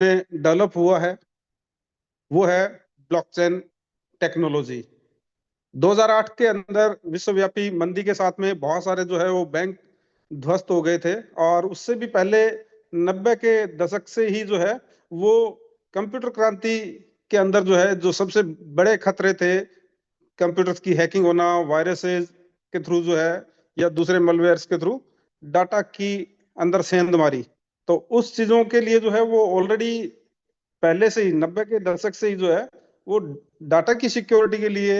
में डेवलप हुआ है वो है ब्लॉकचेन टेक्नोलॉजी। 2008 के अंदर विश्वव्यापी मंदी के साथ में बहुत सारे जो है वो बैंक ध्वस्त हो गए थे, और उससे भी पहले 90 के दशक से ही जो है वो कंप्यूटर क्रांति के अंदर जो है जो सबसे बड़े खतरे थे, कंप्यूटर्स की हैकिंग होना, वायरसेस के थ्रू जो है या दूसरे मलवेयर्स के थ्रू डाटा की अंदर सेंधमारी। तो उस चीजों के लिए जो है वो ऑलरेडी पहले से ही 90 के दशक से ही जो है वो डाटा की सिक्योरिटी के लिए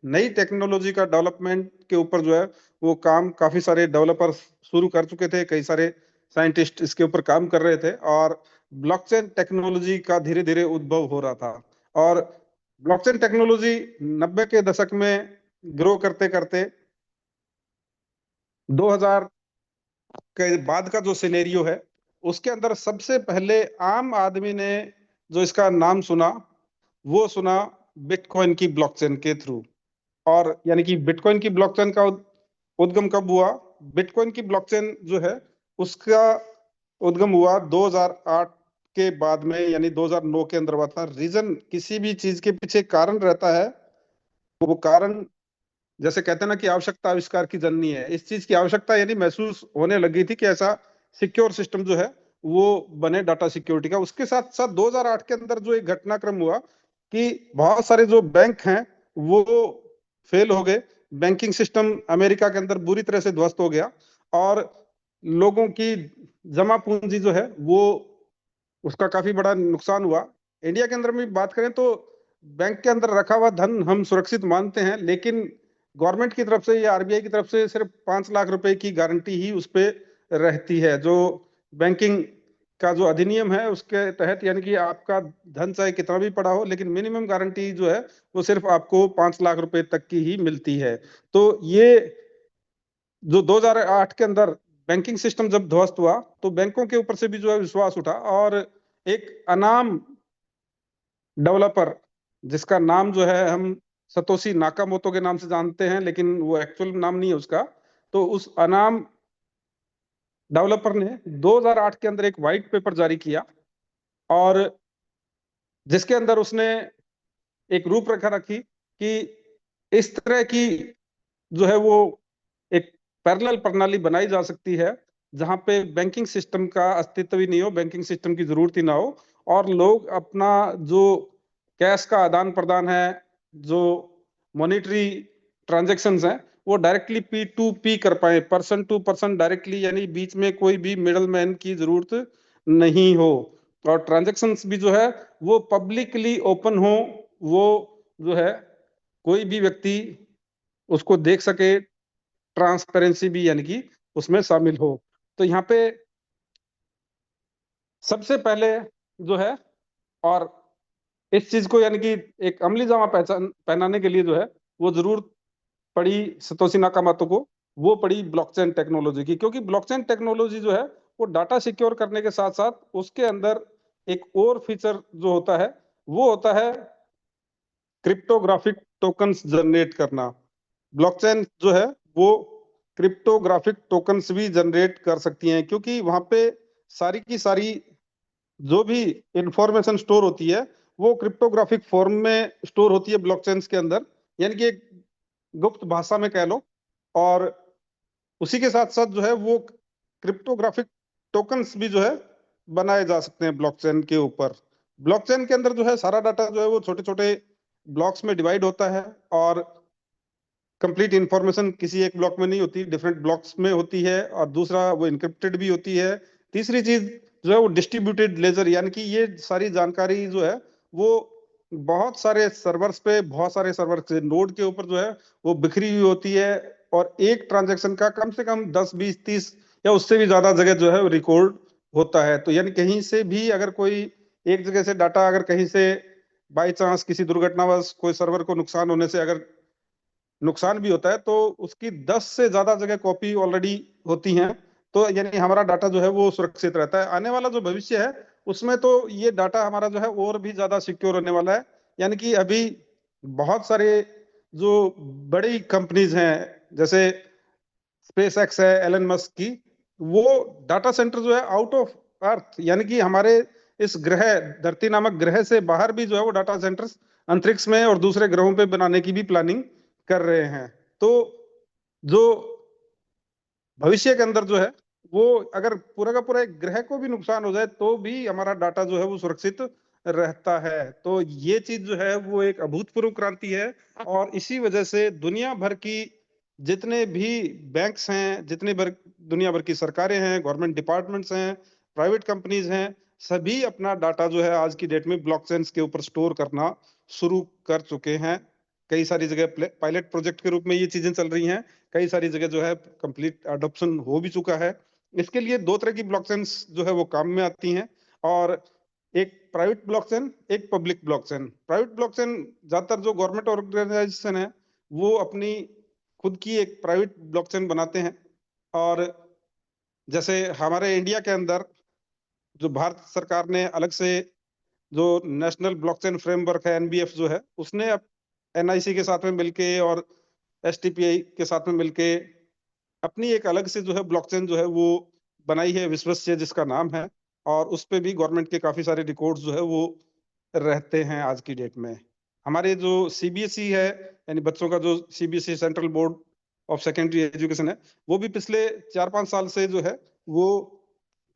नई टेक्नोलॉजी का डेवलपमेंट के ऊपर जो है वो काम काफी सारे डेवलपर्स शुरू कर चुके थे, कई सारे साइंटिस्ट इसके ऊपर काम कर रहे थे, और ब्लॉकचेन टेक्नोलॉजी का धीरे धीरे उद्भव हो रहा था। और ब्लॉकचेन टेक्नोलॉजी 90 के दशक में ग्रो करते करते 2000 के बाद का जो सिनेरियो है उसके अंदर सबसे पहले आम आदमी ने जो इसका नाम सुना वो सुना बिटकॉइन की ब्लॉकचेन के थ्रू। और यानी कि बिटकॉइन की ब्लॉकचेन का उद्गम कब हुआ? बिटकॉइन की ब्लॉकचेन जो है उसका उद्गम हुआ 2008 के बाद में, यानी 2009 के अंदर हुआ था। रीजन, किसी भी चीज के पीछे कारण रहता है, वो कारण जैसे कहते हैं ना कि आवश्यकता आविष्कार की जननी है, इस चीज की आवश्यकता यानी महसूस होने लगी थी कि ऐसा सिक्योर सिस्टम जो है वो बने डाटा सिक्योरिटी का। उसके साथ साथ 2008 के अंदर जो एक घटनाक्रम हुआ कि बहुत सारे जो बैंक हैं वो फेल हो गए, बैंकिंग सिस्टम अमेरिका के अंदर बुरी तरह से ध्वस्त हो गया, और लोगों की जमा पूंजी जो है वो उसका काफी बड़ा नुकसान हुआ। इंडिया के अंदर में बात करें तो बैंक के अंदर रखा हुआ धन हम सुरक्षित मानते हैं, लेकिन गवर्नमेंट की तरफ से या आरबीआई की तरफ से सिर्फ 5 लाख रुपए की गारंटी ही उस पे रहती है, जो बैंकिंग का जो अधिनियम है उसके तहत, यानी कि आपका धन चाहे कितना भी पड़ा हो लेकिन मिनिमम गारंटी जो है वो सिर्फ आपको 5 लाख रुपए तक की ही मिलती है। तो ये जो 2008 के अंदर बैंकिंग सिस्टम जब ध्वस्त हुआ तो बैंकों के ऊपर से भी जो है विश्वास उठा, और एक अनाम डेवलपर जिसका नाम जो है हम सतोशी नाकामोतो के नाम से जानते हैं, लेकिन वो एक्चुअल नाम नहीं है उसका, तो उस अनाम डेवलपर ने 2008 के अंदर एक व्हाइट पेपर जारी किया, और जिसके अंदर उसने एक रूपरेखा रखी कि इस तरह की जो है वो एक पैरेलल प्रणाली बनाई जा सकती है जहां पे बैंकिंग सिस्टम का अस्तित्व ही नहीं हो, बैंकिंग सिस्टम की जरूरत ही ना हो, और लोग अपना जो कैश का आदान प्रदान है, जो मॉनिटरी ट्रांजेक्शन्स हैं, वो डायरेक्टली पी टू पी कर पाए, पर्सन टू पर्सन डायरेक्टली, यानी बीच में कोई भी मिडल मैन की जरूरत नहीं हो, और ट्रांजेक्शन्स भी जो है वो पब्लिकली ओपन हो, वो जो है कोई भी व्यक्ति उसको देख सके, ट्रांसपेरेंसी भी यानी कि उसमें शामिल हो। तो यहाँ पे सबसे पहले जो है, और इस चीज को यानी कि एक अमली जामा पहचान पहनाने के लिए जो है वो जरूरत पड़ी सतोशी नाकामोतो को, वो पड़ी ब्लॉकचेन टेक्नोलॉजी की, क्योंकि ब्लॉकचेन टेक्नोलॉजी जो है वो डाटा सिक्योर करने के साथ साथ उसके अंदर एक और फीचर जो होता है वो होता है क्रिप्टोग्राफिक टोकन्स जनरेट करना। ब्लॉकचेन जो है वो क्रिप्टोग्राफिक टोकन्स भी जनरेट कर सकती हैं, क्योंकि वहां पे सारी की सारी जो भी इंफॉर्मेशन स्टोर होती है वो क्रिप्टोग्राफिक फॉर्म में स्टोर होती है ब्लॉकचेन के अंदर, यानी कि एक गुप्त भाषा में कह लो। और उसी के साथ साथ जो है वो क्रिप्टोग्राफिक टोकन्स भी जो है बनाए जा सकते हैं ब्लॉकचेन के ऊपर। ब्लॉकचेन के अंदर जो है सारा डाटा जो है वो छोटे छोटे ब्लॉक्स में डिवाइड होता है, और कंप्लीट इंफॉर्मेशन किसी एक ब्लॉक में नहीं होती, डिफरेंट ब्लॉक्स में होती है, और दूसरा वो इनक्रिप्टेड भी होती है। तीसरी चीज जो है वो डिस्ट्रीब्यूटेड लेजर, यानी कि ये सारी जानकारी जो है वो बहुत सारे सर्वर्स पे, बहुत सारे सर्वर के नोड के ऊपर जो है वो बिखरी हुई होती है, और एक ट्रांजेक्शन का कम से कम 10 20 30 या उससे भी ज्यादा जगह जो है रिकॉर्ड होता है। तो यानी कहीं से भी अगर कोई एक जगह से डाटा अगर कहीं से बाई चांस किसी दुर्घटनावश कोई सर्वर को नुकसान होने से अगर नुकसान भी होता है तो उसकी 10 से ज्यादा जगह कॉपी ऑलरेडी होती हैं, तो यानी हमारा डाटा जो है वो सुरक्षित रहता है। आने वाला जो भविष्य है उसमें तो ये डाटा हमारा जो है और भी ज्यादा सिक्योर होने वाला है। यानी कि अभी बहुत सारे जो बड़ी कंपनीज हैं, जैसे स्पेस एक्स है एलन मस्क की, वो डाटा सेंटर जो है आउट ऑफ अर्थ, यानी कि हमारे इस ग्रह धरती नामक ग्रह से बाहर भी जो है वो डाटा सेंटर्स अंतरिक्ष में और दूसरे ग्रहों पे बनाने की भी प्लानिंग कर रहे हैं। तो जो भविष्य के अंदर जो है वो अगर पूरा का पूरा एक ग्रह को भी नुकसान हो जाए तो भी हमारा डाटा जो है वो सुरक्षित रहता है। तो ये चीज जो है वो एक अभूतपूर्व क्रांति है और इसी वजह से दुनिया भर की जितने भी बैंक्स हैं, जितने भर दुनिया भर की सरकारें हैं, गवर्नमेंट डिपार्टमेंट्स हैं, प्राइवेट कंपनीज हैं, सभी अपना डाटा जो है आज की डेट में ब्लॉकचेन्स के ऊपर स्टोर करना शुरू कर चुके हैं। कई सारी जगह पायलट प्रोजेक्ट के रूप में ये चीजें चल रही हैं, कई सारी जगह जो है कंप्लीट अडॉप्शन हो भी चुका है। इसके लिए दो तरह की ब्लॉकचेन्स जो है वो काम में आती हैं और एक प्राइवेट ब्लॉकचेन, एक पब्लिक ब्लॉकचेन। प्राइवेट ब्लॉकचेन ज्यादातर जो गवर्नमेंट ऑर्गेनाइजेशन है वो अपनी खुद की एक प्राइवेट ब्लॉकचेन बनाते हैं। और जैसे हमारे इंडिया के अंदर जो भारत सरकार ने अलग से जो नेशनल ब्लॉकचेन फ्रेमवर्क है एनबीएफ जो है, उसने एनआईसी के साथ में मिलके और एसटीपीआई के साथ में मिलके अपनी एक अलग से जो है ब्लॉकचेन जो है वो बनाई है, विश्वस्य जिसका नाम है। और उस पे भी गवर्नमेंट के काफी सारे रिकॉर्ड्स जो है वो रहते हैं आज की डेट में। हमारे जो सीबीएसई है, यानी बच्चों का जो CBSE central board of secondary education है, वो भी पिछले 4-5 साल से जो है वो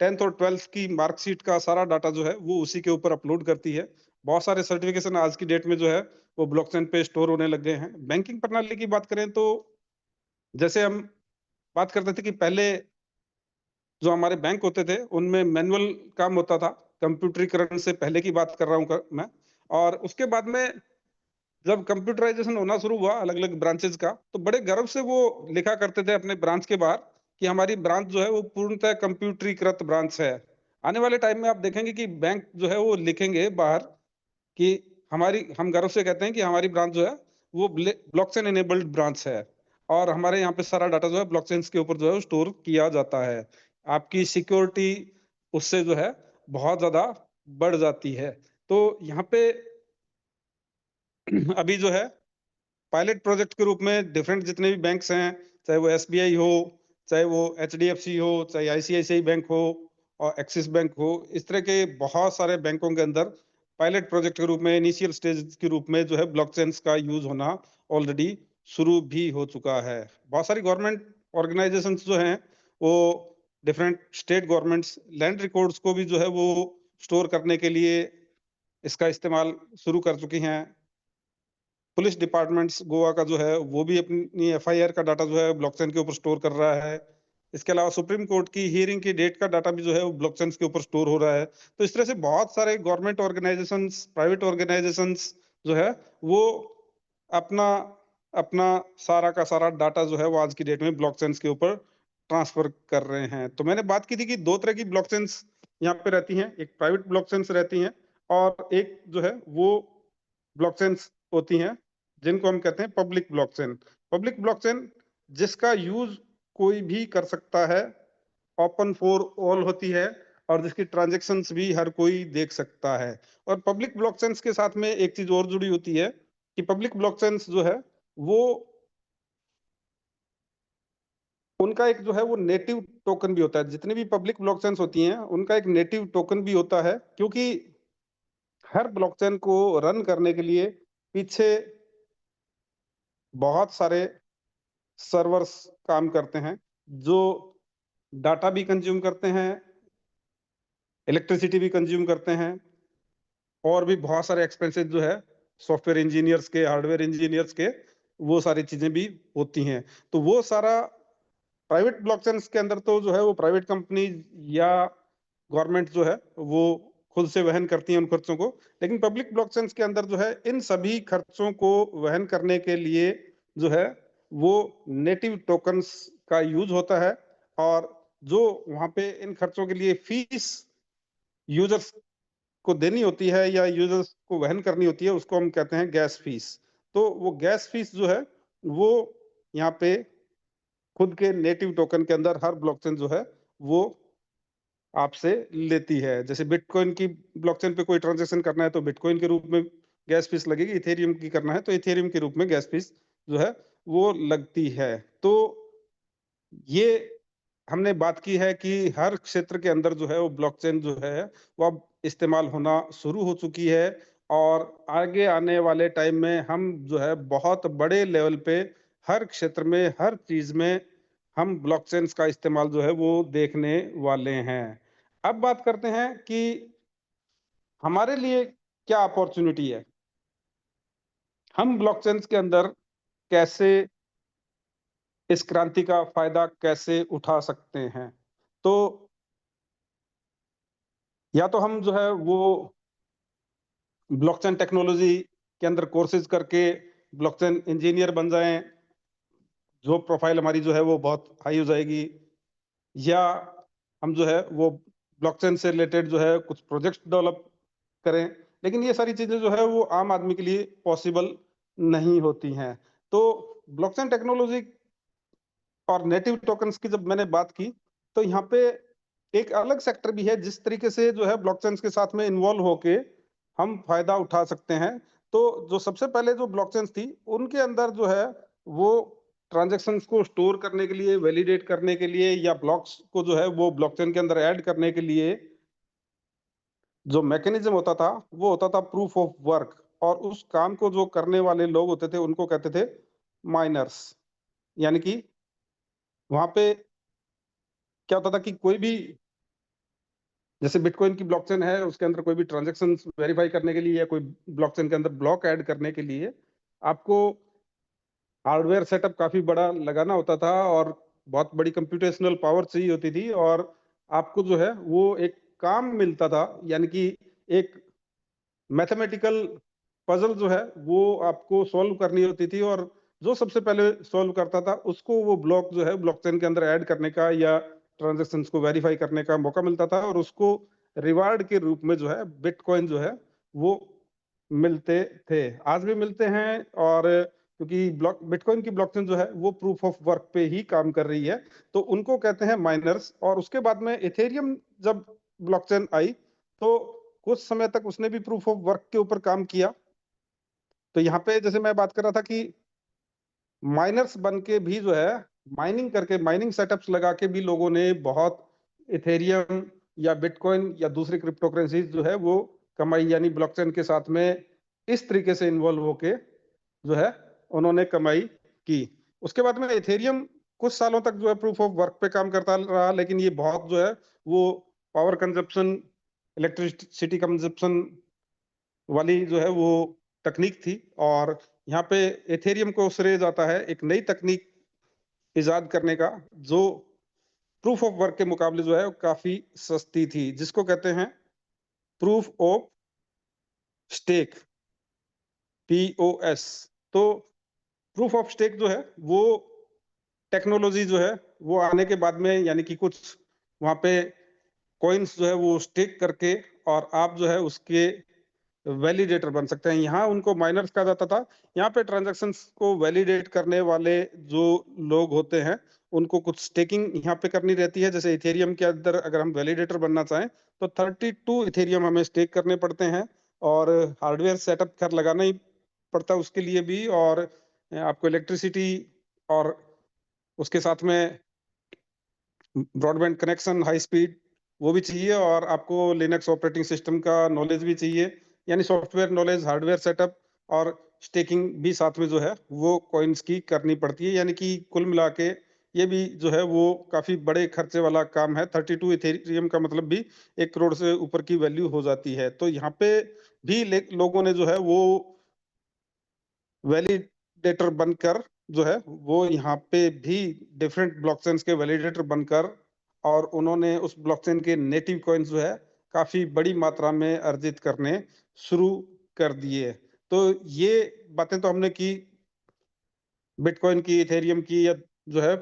10th और 12th की मार्कशीट का सारा डाटा जो है वो उसी के ऊपर अपलोड करती है। बहुत सारे सर्टिफिकेशन आज की डेट में जो है वो ब्लॉकचेन पे स्टोर होने लग गए हैं। बैंकिंग प्रणाली की बात करें तो जैसे हम बात करते थे कि पहले जो हमारे बैंक होते थे उनमें मैनुअल काम होता था, कंप्यूटरीकरण से पहले की बात कर रहा हूँ मैं। और उसके बाद में जब कंप्यूटराइजेशन होना शुरू हुआ अलग अलग ब्रांचेज का, तो बड़े गर्व से वो लिखा करते थे अपने ब्रांच के बाहर कि हमारी ब्रांच जो है वो पूर्णतः कंप्यूटरीकृत ब्रांच है। आने वाले टाइम में आप देखेंगे कि बैंक जो है वो लिखेंगे बाहर कि हमारी, हम गर्व से कहते हैं कि हमारी ब्रांच जो है वो ब्लॉकचेन इनेबल्ड ब्रांच है और हमारे यहाँ पे सारा डाटा जो है ब्लॉकचेन के ऊपर जो है स्टोर किया जाता है। आपकी सिक्योरिटी उससे जो है बहुत ज्यादा बढ़ जाती है। तो यहाँ पे अभी जो है पायलट प्रोजेक्ट के रूप में डिफरेंट जितने भी बैंक्स हैं, चाहे वो एसबीआई हो, चाहे वो एचडीएफसी हो, चाहे आईसीआईसीआई बैंक हो और एक्सिस बैंक हो, इस तरह के बहुत सारे बैंकों के अंदर पायलट प्रोजेक्ट के रूप में, इनिशियल स्टेज के रूप में जो है ब्लॉकचेन्स का यूज होना ऑलरेडी शुरू भी हो चुका है। बहुत सारी गवर्नमेंट ऑर्गेनाइजेशंस जो हैं वो different state governments land records को भी जो है वो स्टोर करने के लिए इसका इस्तेमाल शुरू कर चुकी हैं। पुलिस डिपार्टमेंट्स गोवा का जो है वो भी अपनी एफआईआर का डाटा जो है ब्लॉकचेन के ऊपर स्टोर कर रहा है। इसके अलावा सुप्रीम कोर्ट की हियरिंग की डेट का डाटा भी जो है वो ब्लॉकचेन के ऊपर स्टोर हो रहा है। तो इस तरह से बहुत सारे गवर्नमेंट ऑर्गेनाइजेशंस, प्राइवेट ऑर्गेनाइजेशंस जो है वो अपना अपना सारा का सारा डाटा जो है वो आज की डेट में ब्लॉकचेन के ऊपर ट्रांसफर कर रहे हैं। तो मैंने बात की थी कि दो तरह की ब्लॉकचेन्स यहाँ पे रहती हैं, एक प्राइवेट ब्लॉकचेन्स रहती हैं और एक जो है वो ब्लॉकचेन्स होती हैं जिनको हम कहते हैं पब्लिक ब्लॉकचेन। पब्लिक ब्लॉकचेन जिसका यूज कोई भी कर सकता है, ओपन फॉर ऑल होती है और जिसकी ट्रांजैक्शंस भी हर कोई देख सकता है। और पब्लिक ब्लॉकचेन्स के साथ में एक चीज और जुड़ी होती है कि पब्लिक ब्लॉकचेन्स जो है वो उनका एक जो है वो नेटिव टोकन भी होता है। जितनी भी पब्लिक ब्लॉकचेन्स होती हैं उनका एक नेटिव टोकन भी होता है, क्योंकि हर ब्लॉकचेन को रन करने के लिए पीछे बहुत सारे सर्वर्स काम करते हैं जो डाटा भी कंज्यूम करते हैं, इलेक्ट्रिसिटी भी कंज्यूम करते हैं और भी बहुत सारे एक्सपेंसेस जो है सॉफ्टवेयर इंजीनियर्स के, हार्डवेयर इंजीनियर्स के, वो सारी चीजें भी होती हैं। तो वो सारा प्राइवेट ब्लॉकचेन्स के अंदर तो जो है वो प्राइवेट कंपनी या गवर्नमेंट जो है वो खुद से वहन करती है उन खर्चों को। लेकिन पब्लिक ब्लॉकचेन्स के अंदर जो है इन सभी खर्चों को वहन करने के लिए जो है वो नेटिव टोकन्स का यूज होता है और जो वहां पे इन खर्चों के लिए फीस यूजर्स को देनी होती है या यूजर्स को वहन करनी होती है, उसको हम कहते हैं गैस फीस। तो वो गैस फीस जो है वो यहाँ पे खुद के नेटिव टोकन के अंदर हर ब्लॉकचेन जो है वो आपसे लेती है। जैसे बिटकॉइन की ब्लॉकचेन पे कोई ट्रांजैक्शन करना है तो बिटकॉइन के रूप में गैस फीस लगेगी, इथेरियम की करना है तो इथेरियम के रूप में गैस फीस जो है वो लगती है। तो ये हमने बात की है कि हर क्षेत्र के अंदर जो है वो ब्लॉकचेन जो है वो अब इस्तेमाल होना शुरू हो चुकी है, और आगे आने वाले टाइम में हम जो है बहुत बड़े लेवल पे हर क्षेत्र में, हर चीज में हम ब्लॉकचेन्स का इस्तेमाल जो है वो देखने वाले हैं। अब बात करते हैं कि हमारे लिए क्या अपॉर्चुनिटी है, हम ब्लॉकचेन्स के अंदर कैसे इस क्रांति का फायदा कैसे उठा सकते हैं। तो या तो हम जो है वो ब्लॉकचेन टेक्नोलॉजी के अंदर कोर्सेज करके ब्लॉकचेन इंजीनियर बन जाएं, जो प्रोफाइल हमारी जो है वो बहुत हाई हो जाएगी, या हम जो है वो ब्लॉकचेन से रिलेटेड जो है कुछ प्रोजेक्ट डेवलप करें। लेकिन ये सारी चीजें जो है वो आम आदमी के लिए पॉसिबल नहीं होती हैं। तो ब्लॉकचेन टेक्नोलॉजी और नेटिव टोकन्स की जब मैंने बात की, तो यहाँ पे एक अलग सेक्टर भी है जिस तरीके से जो है ब्लॉकचेन्स के साथ में इन्वॉल्व होके हम फायदा उठा सकते हैं। तो जो सबसे पहले जो ब्लॉकचेन्स थी, उनके अंदर जो है वो ट्रांजैक्शंस को स्टोर करने के लिए, वैलिडेट करने के लिए, या ब्लॉक्स को जो है वो ब्लॉकचेन के अंदर ऐड करने के लिए जो मैकेनिज्म होता था, वो होता था प्रूफ ऑफ वर्क। और उस काम को जो करने वाले लोग होते थे, उनको कहते थे माइनर्स। यानी कि वहां पे क्या होता था कि कोई भी, जैसे बिटकॉइन की ब्लॉकचेन है, उसके अंदर कोई भी ट्रांजैक्शन वेरीफाई करने के लिए या कोई ब्लॉकचेन के अंदर ब्लॉक ऐड करने के लिए आपको हार्डवेयर सेटअप काफी बड़ा लगाना होता था, और बहुत बड़ी कंप्यूटेशनल पावर चाहिए होती थी, और आपको जो है वो एक काम मिलता था, यानी कि एक मैथमेटिकल पजल जो है वो आपको सॉल्व करनी होती थी, और जो सबसे पहले सॉल्व करता था उसको वो ब्लॉक जो है ब्लॉकचेन के अंदर ऐड करने का या ट्रांजैक्शंस को वेरीफाई करने का मौका मिलता था, और उसको रिवार्ड के रूप में जो है बिटकॉइन जो है वो मिलते थे, आज भी मिलते हैं। और क्योंकि ब्लॉक बिटकॉइन की ब्लॉकचेन जो है वो प्रूफ ऑफ वर्क पे ही काम कर रही है, तो उनको कहते हैं माइनर्स। और उसके बाद में इथेरियम जब ब्लॉकचेन आई, तो कुछ समय तक उसने भी प्रूफ ऑफ वर्क के ऊपर काम किया। तो यहाँ पे जैसे मैं बात कर रहा था कि माइनर्स बन के भी जो है माइनिंग करके, माइनिंग सेटअप्स लगा के भी लोगों ने बहुत इथेरियम या बिटकॉइन या दूसरी क्रिप्टो करेंसीज जो है वो कमाई, यानी ब्लॉकचेन के साथ में इस तरीके से इन्वॉल्व होके जो है उन्होंने कमाई की। उसके बाद में इथेरियम कुछ सालों तक जो है प्रूफ ऑफ वर्क पे काम करता रहा, लेकिन ये बहुत जो है वो पावर कंजप्शन, इलेक्ट्रिसिटी कंजप्शन वाली जो है वो तकनीक थी। और यहाँ पे एथेरियम को श्रेय जाता है एक नई तकनीक इजाद करने का, जो प्रूफ ऑफ वर्क के मुकाबले जो है वो काफी सस्ती थी, जिसको कहते हैं प्रूफ ऑफ स्टेक, POS। तो प्रूफ ऑफ स्टेक जो है वो टेक्नोलॉजी जो है वो आने के बाद में, यानी कि कुछ वहां पे कॉइन्स जो है वो स्टेक करके, और आप जो है उसके वैलिडेटर बन सकते हैं। यहाँ उनको माइनर्स कहा जाता था। यहाँ पे ट्रांजैक्शंस को वैलिडेट करने वाले जो लोग होते हैं, उनको कुछ स्टेकिंग यहाँ पे करनी रहती है। जैसे इथेरियम के अंदर अगर हम वैलिडेटर बनना चाहें तो 32 इथेरियम हमें स्टेक करने पड़ते हैं, और हार्डवेयर सेटअप कर लगाना ही पड़ता है उसके लिए भी, और आपको इलेक्ट्रिसिटी और उसके साथ में ब्रॉडबैंड कनेक्शन हाई स्पीड वो भी चाहिए, और आपको लिनक्स ऑपरेटिंग सिस्टम का नॉलेज भी चाहिए, यानी सॉफ्टवेयर नॉलेज, हार्डवेयर सेटअप और स्टेकिंग भी साथ में जो है वो कॉइन्स की करनी पड़ती है। यानी कि कुल मिला के ये भी जो है वो काफी बड़े खर्चे वाला काम है। 32 इथेरियम का मतलब भी 1 करोड़ से ऊपर की वैल्यू हो जाती है। तो यहाँ पे भी लोगों ने जो है वो वैलिडेटर बनकर जो है वो यहाँ पे भी डिफरेंट ब्लॉकचेन्स के वैलिडेटर बनकर, और उन्होंने उस ब्लॉकचेन के नेटिव कॉइन्स जो है काफी बड़ी मात्रा में अर्जित करने शुरू कर दिए। तो ये बातें तो हमने की बिटकॉइन की, इथेरियम की, या जो है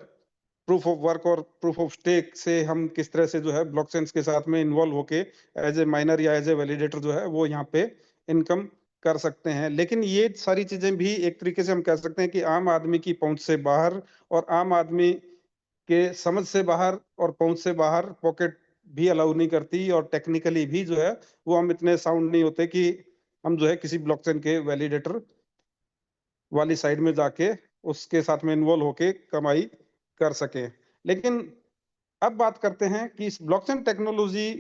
प्रूफ ऑफ वर्क और प्रूफ ऑफ स्टेक से हम किस तरह से जो है ब्लॉकचेन्स के साथ में इन्वॉल्व होके एज ए माइनर या एज ए वैलिडेटर जो है वो यहाँ पे इनकम कर सकते हैं। लेकिन ये सारी चीजें भी एक तरीके से हम कह सकते हैं कि आम आदमी की पहुंच से बाहर, और आम आदमी के समझ से बाहर और पहुंच से बाहर, पॉकेट भी अलाउ नहीं करती, और टेक्निकली भी जो है वो हम इतने साउंड नहीं होते कि हम जो है किसी ब्लॉकचेन के वैलिडेटर वाली साइड में जाके उसके साथ में इन्वॉल्व होके कमाई कर सकें। लेकिन अब बात करते हैं कि इस ब्लॉकचेन टेक्नोलॉजी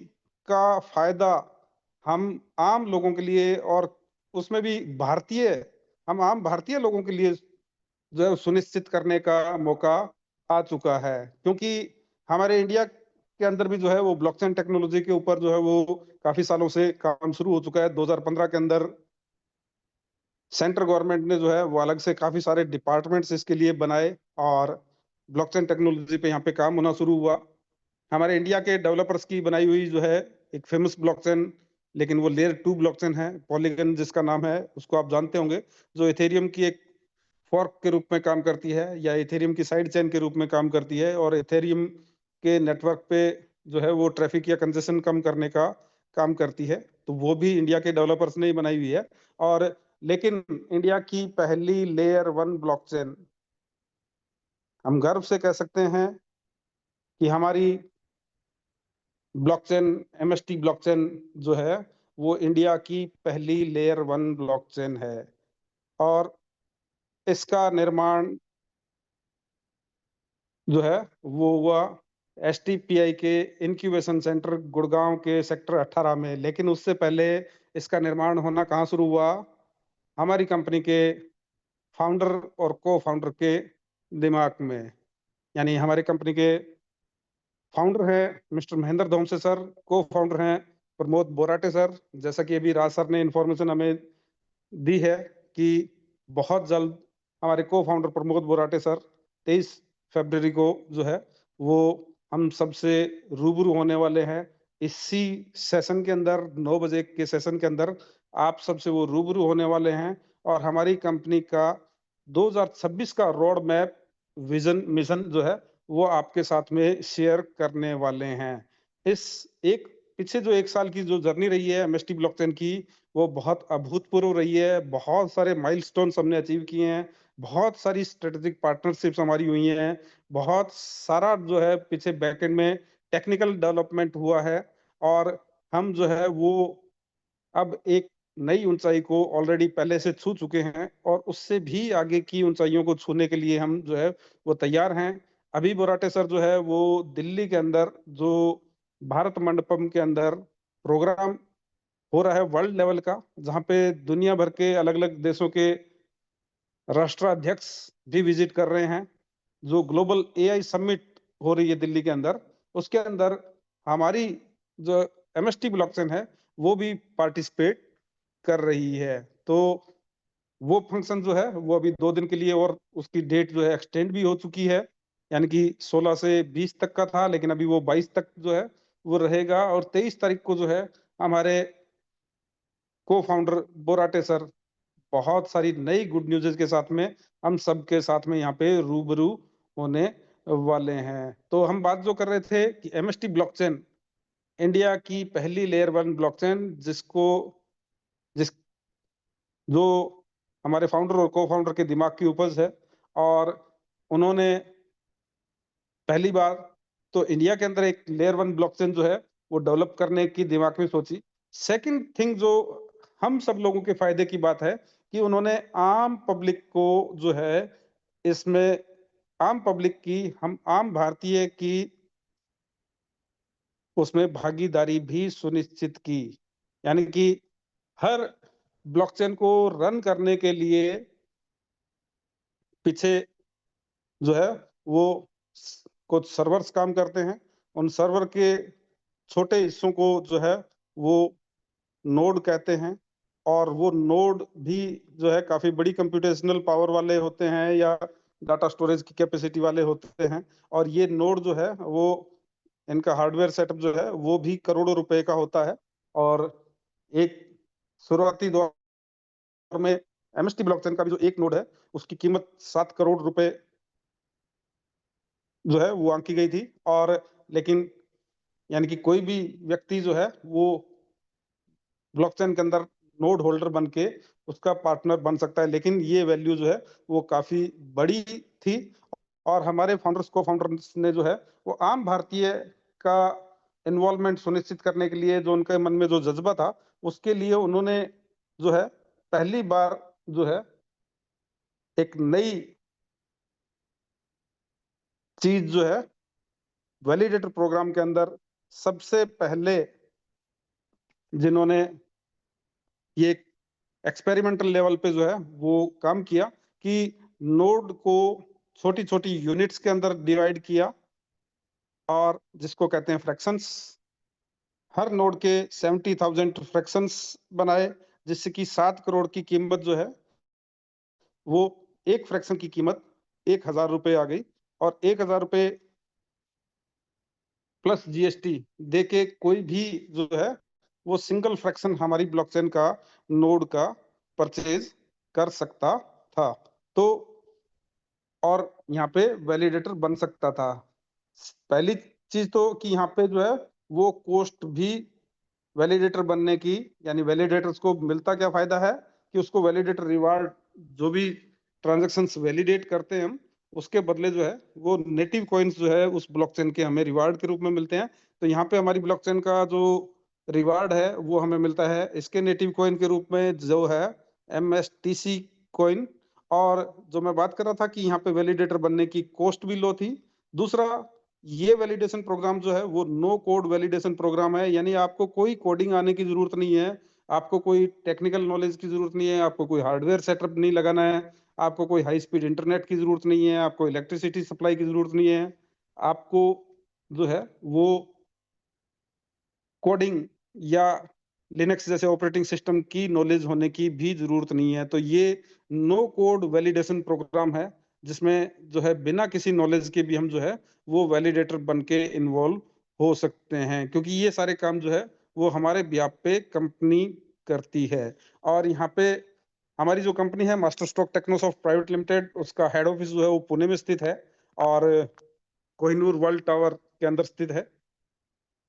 का फायदा हम आम लोगों के लिए और उसमें भी भारतीय हम आम भारतीय लोगों के लिए जो है सुनिश्चित करने का मौका आ चुका है, क्योंकि हमारे इंडिया के अंदर भी जो है वो ब्लॉकचेन टेक्नोलॉजी के ऊपर जो है वो काफी सालों से काम शुरू हो चुका है। 2015 के अंदर सेंट्रल गवर्नमेंट ने जो है वो अलग से काफी सारे डिपार्टमेंट्स इसके लिए बनाए और ब्लॉकचेन टेक्नोलॉजी पे यहाँ पे काम होना शुरू हुआ। हमारे इंडिया के डेवलपर्स की बनाई हुई जो है एक फेमस ब्लॉकचेन, लेकिन वो लेयर 2 ब्लॉकचेन है, पॉलीगन जिसका नाम है, उसको आप जानते होंगे, जो इथेरियम की एक फॉर्क के रूप में काम करती है या इथेरियम की साइड चेन के रूप में काम करती है और इथेरियम के नेटवर्क पे जो है वो ट्रैफिक या कंजेशन कम करने का काम करती है। तो वो भी इंडिया के डेवलपर्स ने ही बनाई हुई है। और लेकिन इंडिया की पहली लेयर 1 ब्लॉकचेन हम गर्व से कह सकते हैं कि हमारी ब्लॉकचेन एमएसटी ब्लॉकचेन जो है वो इंडिया की पहली लेयर 1 ब्लॉकचेन है। और इसका निर्माण जो है वो हुआ एसटीपीआई के इंक्यूबेशन सेंटर गुड़गांव के सेक्टर 18 में। लेकिन उससे पहले इसका निर्माण होना कहाँ शुरू हुआ? हमारी कंपनी के फाउंडर और को फाउंडर के दिमाग में। यानी हमारी कंपनी के फाउंडर हैं मिस्टर महेंद्र धोमसे सर, को फाउंडर हैं प्रमोद बोराटे सर। जैसा कि अभी राज सर ने इंफॉर्मेशन हमें दी है कि बहुत जल्द हमारे को फाउंडर प्रमोद बोराटे सर 23 फरवरी को जो है वो हम सबसे रूबरू होने वाले हैं। इसी सेशन के अंदर 9 बजे के सेशन के अंदर आप सबसे वो रूबरू होने वाले हैं और हमारी कंपनी का 2026 का रोड मैप, विजन, मिशन जो है वो आपके साथ में शेयर करने वाले हैं। इस एक पीछे जो 1 साल की जो जर्नी रही है एमएसटी ब्लॉकचेन की, वो बहुत अभूतपूर्व रही है। बहुत सारे माइलस्टोन्स हमने अचीव किए हैं, बहुत सारी स्ट्रेटेजिक पार्टनरशिप्स हमारी हुई हैं, बहुत सारा जो है पीछे बैकएंड में टेक्निकल डेवलपमेंट हुआ है और हम जो है वो अब एक नई ऊंचाई को ऑलरेडी पहले से छू चुके हैं और उससे भी आगे की ऊंचाइयों को छूने के लिए हम जो है वो तैयार हैं। अभी बोराटे सर जो है वो दिल्ली के अंदर जो भारत मंडपम के अंदर प्रोग्राम हो रहा है वर्ल्ड लेवल का, जहाँ पे दुनिया भर के अलग अलग देशों के राष्ट्राध्यक्ष भी विजिट कर रहे हैं। जो ग्लोबल एआई समिट हो रही है दिल्ली के अंदर, उसके अंदर हमारी जो एमएसटी ब्लॉकचेन है वो भी पार्टिसिपेट कर रही है। तो वो फंक्शन जो है वो अभी 2 दिन के लिए और उसकी डेट जो है एक्सटेंड भी हो चुकी है। यानी कि 16 से 20 तक का था, लेकिन अभी वो 22 तक जो है वो रहेगा और 23 तारीख को जो है हमारे को फाउंडर बोराटे सर बहुत सारी नई गुड न्यूज़ के साथ में हम सबके साथ में यहाँ पे रूबरू होने वाले हैं। तो हम बात जो कर रहे थे कि एमएसटी ब्लॉकचेन इंडिया की पहली लेयर 1 ब्लॉकचेन जिस जो हमारे फाउंडर और को फाउंडर के दिमाग की उपज है और उन्होंने पहली बार तो इंडिया के अंदर एक लेयर 1 ब्लॉकचेन जो है वो डेवलप करने की दिमाग में सोची। सेकंड थिंग जो हम सब लोगों के फायदे की बात है कि उन्होंने आम पब्लिक को जो है इसमें आम पब्लिक की, हम आम भारतीय की उसमें भागीदारी भी सुनिश्चित की। यानी कि हर ब्लॉकचेन को रन करने के लिए पीछे जो है वो कुछ सर्वर्स काम करते हैं। उन सर्वर के छोटे हिस्सों को जो है वो नोड कहते हैं और वो नोड भी जो है काफी बड़ी कंप्यूटेशनल पावर वाले होते हैं या डाटा स्टोरेज की कैपेसिटी वाले होते हैं। और ये नोड जो है वो इनका हार्डवेयर सेटअप जो है वो भी करोड़ों रुपए का होता है। और एक शुरुआती दौर में एमएसटी ब्लॉकचेन का भी जो एक नोड है उसकी कीमत 7 करोड़ रुपए जो है वो आंकी गई थी। और लेकिन यानी कि कोई भी व्यक्ति जो है वो ब्लॉकचेन के अंदर नोड होल्डर बन के उसका पार्टनर बन सकता है, लेकिन ये वैल्यू जो है वो काफी बड़ी थी। और हमारे फाउंडर्स को फाउंडर्स ने जो है वो आम भारतीय का इन्वॉल्वमेंट सुनिश्चित करने के लिए जो उनके मन में जो जज्बा था उसके लिए उन्होंने जो है पहली बार जो है एक नई चीज जो है वैलिडेटर प्रोग्राम के अंदर सबसे पहले जिन्होंने ये एक्सपेरिमेंटल लेवल पे जो है वो काम किया कि नोड को छोटी छोटी यूनिट्स के अंदर डिवाइड किया, और जिसको कहते हैं फ्रैक्शंस। हर नोड के 70,000 फ्रैक्शंस बनाए, जिससे कि 7 करोड़ की कीमत जो है वो एक फ्रैक्शन की कीमत 1,000 रुपए आ गई। और 1,000 रुपए प्लस जीएसटी दे के कोई भी जो है वो सिंगल फ्रैक्शन हमारी ब्लॉकचेन का नोड का परचेज कर सकता था। तो और यहाँ पे वैलिडेटर बन सकता था। पहली चीज तो कि यहाँ पे जो है वो कॉस्ट भी वैलिडेटर बनने की, यानी वैलिडेटर्स को मिलता क्या फायदा है कि उसको वैलिडेटर रिवार्ड, जो भी ट्रांजैक्शंस वैलिडेट करते हैं हम, उसके बदले जो है वो नेटिव कॉइन्स जो है उस ब्लॉकचेन के हमें रिवार्ड के रूप में मिलते हैं। तो यहाँ पे हमारी ब्लॉकचेन का जो रिवार्ड है वो हमें मिलता है इसके नेटिव कॉइन के रूप में, जो है MSTC कॉइन। और जो मैं बात कर रहा था कि यहाँ पे वैलिडेटर बनने की कॉस्ट भी लो थी। दूसरा, ये वैलिडेशन प्रोग्राम जो है वो नो कोड वैलिडेशन प्रोग्राम है, यानी आपको कोई कोडिंग आने की जरूरत नहीं है, आपको कोई टेक्निकल नॉलेज की जरूरत नहीं है, आपको कोई हार्डवेयर सेटअप नहीं लगाना है, आपको कोई हाई स्पीड इंटरनेट की जरूरत नहीं है, आपको इलेक्ट्रिसिटी सप्लाई की जरूरत नहीं है, आपको जो है वो कोडिंग या लिनक्स जैसे ऑपरेटिंग सिस्टम की नॉलेज होने की भी जरूरत नहीं है। तो ये नो कोड वैलिडेशन प्रोग्राम है, जिसमें जो है बिना किसी नॉलेज के भी हम जो है वो वैलिडेटर बन के इन्वॉल्व हो सकते हैं, क्योंकि ये सारे काम जो है वो हमारे बिहाफ पे कंपनी करती है। और यहाँ पे हमारी जो कंपनी है मास्टर स्ट्रोक टेक्नोसॉफ्ट प्राइवेट लिमिटेड, उसका हेड ऑफिस जो है वो पुणे में स्थित है, और कोहिनूर वर्ल्ड टावर के अंदर स्थित है,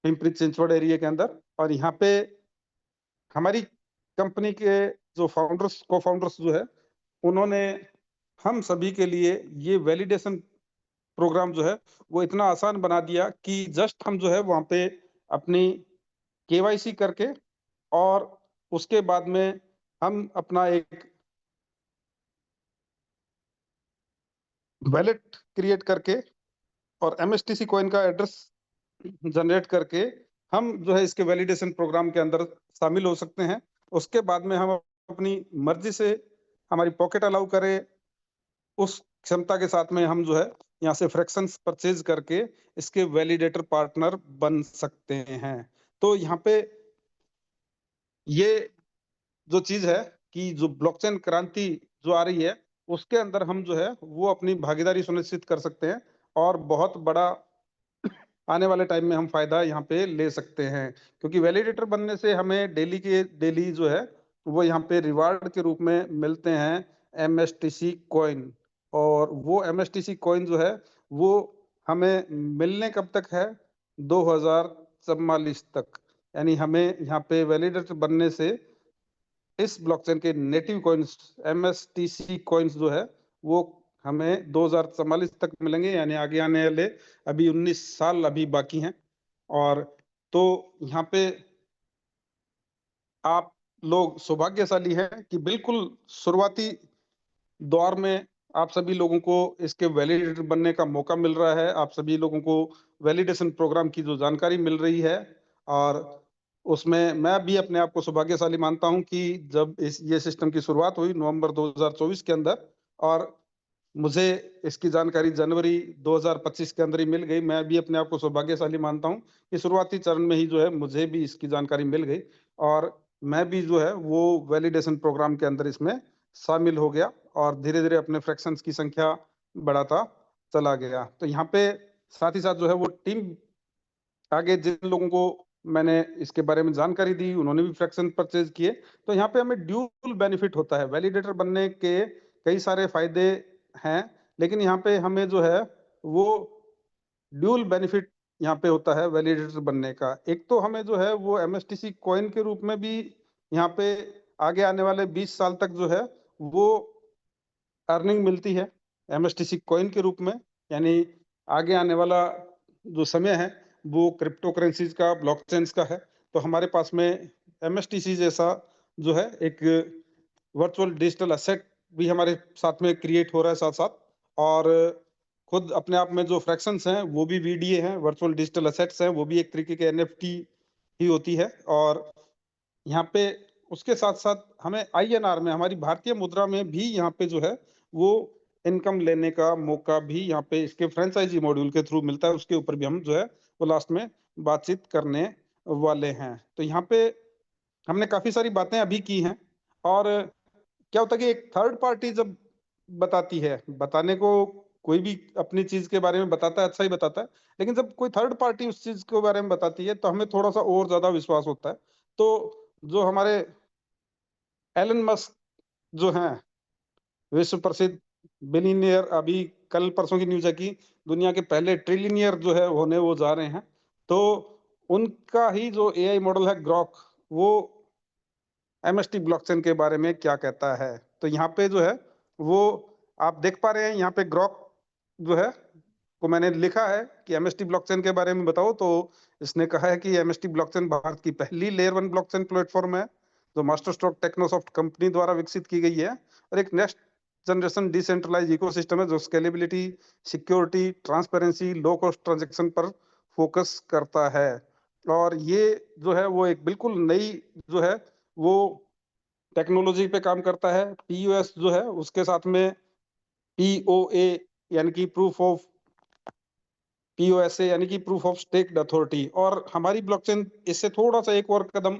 पिंपरी चिंचवड़ एरिया के अंदर। और यहाँ पे हमारी कंपनी के जो फाउंडर्स, को फाउंडर्स जो है, उन्होंने हम सभी के लिए ये वैलिडेशन प्रोग्राम जो है वो इतना आसान बना दिया कि जस्ट हम जो है वहां पे अपनी केवाईसी करके, और उसके बाद में हम अपना एक वैलेट क्रिएट करके और MSTC कॉइन का एड्रेस जनरेट करके हम जो है इसके वैलिडेशन प्रोग्राम के अंदर शामिल हो सकते हैं। उसके बाद में हम अपनी मर्जी से, हमारी पॉकेट अलाउ करे उस क्षमता के साथ में, हम जो है यहाँ से फ्रैक्शंस परचेज करके इसके वैलिडेटर पार्टनर बन सकते हैं। तो यहाँ पे ये जो चीज है कि जो ब्लॉकचेन क्रांति जो आ रही है उसके अंदर हम जो है वो अपनी भागीदारी सुनिश्चित कर सकते हैं, और बहुत बड़ा आने वाले टाइम में हम फायदा यहाँ पे ले सकते हैं। क्योंकि वैलिडेटर बनने से हमें डेली के डेली जो है वो यहाँ पे रिवार्ड के रूप में मिलते हैं MSTC कॉइन। और वो MSTC कॉइन जो है वो हमें मिलने कब तक है, 2044 तक। यानी हमें यहाँ पे वैलिडेटर बनने से इस ब्लॉकचेन के नेटिव कॉइन्स MSTC कॉइन्स जो है वो हमें 2044 तक मिलेंगे, यानी आगे आने वाले अभी 19 साल अभी बाकी हैं। और तो यहाँ पे आप लोग सौभाग्यशाली हैं कि बिल्कुल शुरुआती दौर में आप सभी लोगों को इसके वैलिडेटर बनने का मौका मिल रहा है, आप सभी लोगों को वैलिडेशन प्रोग्राम की जो जानकारी मिल रही है। और उसमें मैं भी अपने आप को सौभाग्यशाली मानता हूं कि जब ये सिस्टम की शुरुआत हुई नवंबर 2024 के अंदर, और मुझे इसकी जानकारी जनवरी 2025 के अंदर ही मिल गई, मैं भी अपने आप को सौभाग्यशाली मानता हूं कि शुरुआती चरण में ही जो है मुझे भी इसकी जानकारी मिल गई, और मैं भी जो है वो वैलिडेशन प्रोग्राम के अंदर इसमें शामिल हो गया, और धीरे धीरे अपने फ्रैक्शंस की संख्या बढ़ाता चला गया। तो यहाँ पे साथ ही साथ जो है वो टीम, आगे जिन लोगों को मैंने इसके बारे में जानकारी दी उन्होंने भी फ्रैक्शन परचेज किए। तो यहाँ पे हमें ड्यूल बेनिफिट होता है, वैलिडेटर बनने के कई सारे फायदे हैं, लेकिन यहाँ पे हमें जो है वो ड्यूल बेनिफिट यहाँ पे होता है वैलिडेटर बनने का। एक तो हमें जो है वो MSTC कॉइन के रूप में भी यहाँ पे आगे आने वाले 20 साल तक जो है वो अर्निंग मिलती है MSTC कॉइन के रूप में। यानी आगे आने वाला जो समय है वो क्रिप्टो करेंसीज का, ब्लॉकचेन्स का है। तो हमारे पास में MSTC जैसा जो है एक वर्चुअल डिजिटल एसेट भी हमारे साथ में क्रिएट हो रहा है साथ साथ। और खुद अपने आप में जो फ्रैक्शंस हैं वो भी वीडीए हैं, वर्चुअल डिजिटल एसेट्स हैं, वो भी एक तरीके के एनएफटी ही होती है। और यहाँ पे उसके साथ साथ हमें आईएनआर में, हमारी भारतीय मुद्रा में भी यहाँ पे जो है वो इनकम लेने का मौका भी यहाँ पे इसके फ्रेंचाइजी मॉड्यूल के थ्रू मिलता है। उसके ऊपर भी हम जो है वो लास्ट में बातचीत करने वाले हैं। तो यहाँ पे हमने काफी सारी बातें अभी की हैं। और क्या होता है कि एक थर्ड पार्टी जब बताती है, बताने को कोई भी अपनी चीज के बारे में बताता है, अच्छा ही बताता है, लेकिन जब कोई थर्ड पार्टी उस चीज के बारे में बताती है तो हमें थोड़ा सा और ज्यादा विश्वास होता है। तो जो हमारे एलन मस्क जो हैं, विश्व प्रसिद्ध बिलियनियर, अभी कल परसों की न्यूज है कि दुनिया के पहले ट्रिलियनियर जो है होने वो जा रहे हैं। तो उनका ही जो एआई मॉडल है ग्रॉक, वो एमएसटी ब्लॉकचेन के बारे में क्या कहता है। तो यहाँ पे जो है वो आप देख पा रहे हैं, यहाँ पे ग्रॉक जो है को मैंने लिखा है कि एमएसटी ब्लॉकचेन के बारे में बताओ। तो इसने कहा है कि एमएसटी ब्लॉकचेन भारत की पहली लेयर 1 ब्लॉकचेन प्लेटफॉर्म है जो मास्टर स्ट्रोक टेक्नोसॉफ्ट कंपनी द्वारा विकसित की गई है, और एक नेक्स्ट जनरेशन डिसेंट्रलाइज इकोसिस्टम है जो scalability, security, transparency, low cost transaction पर फोकस करता है। और ये जो है वो एक बिल्कुल नई जो है वो टेक्नोलॉजी पे काम करता है। पीयूएस जो है उसके साथ में पीओए यानी कि प्रूफ ऑफ पीओएसए यानी कि प्रूफ ऑफ स्टेक्ड अथॉरिटी। और हमारी ब्लॉकचेन इससे थोड़ा सा एक और कदम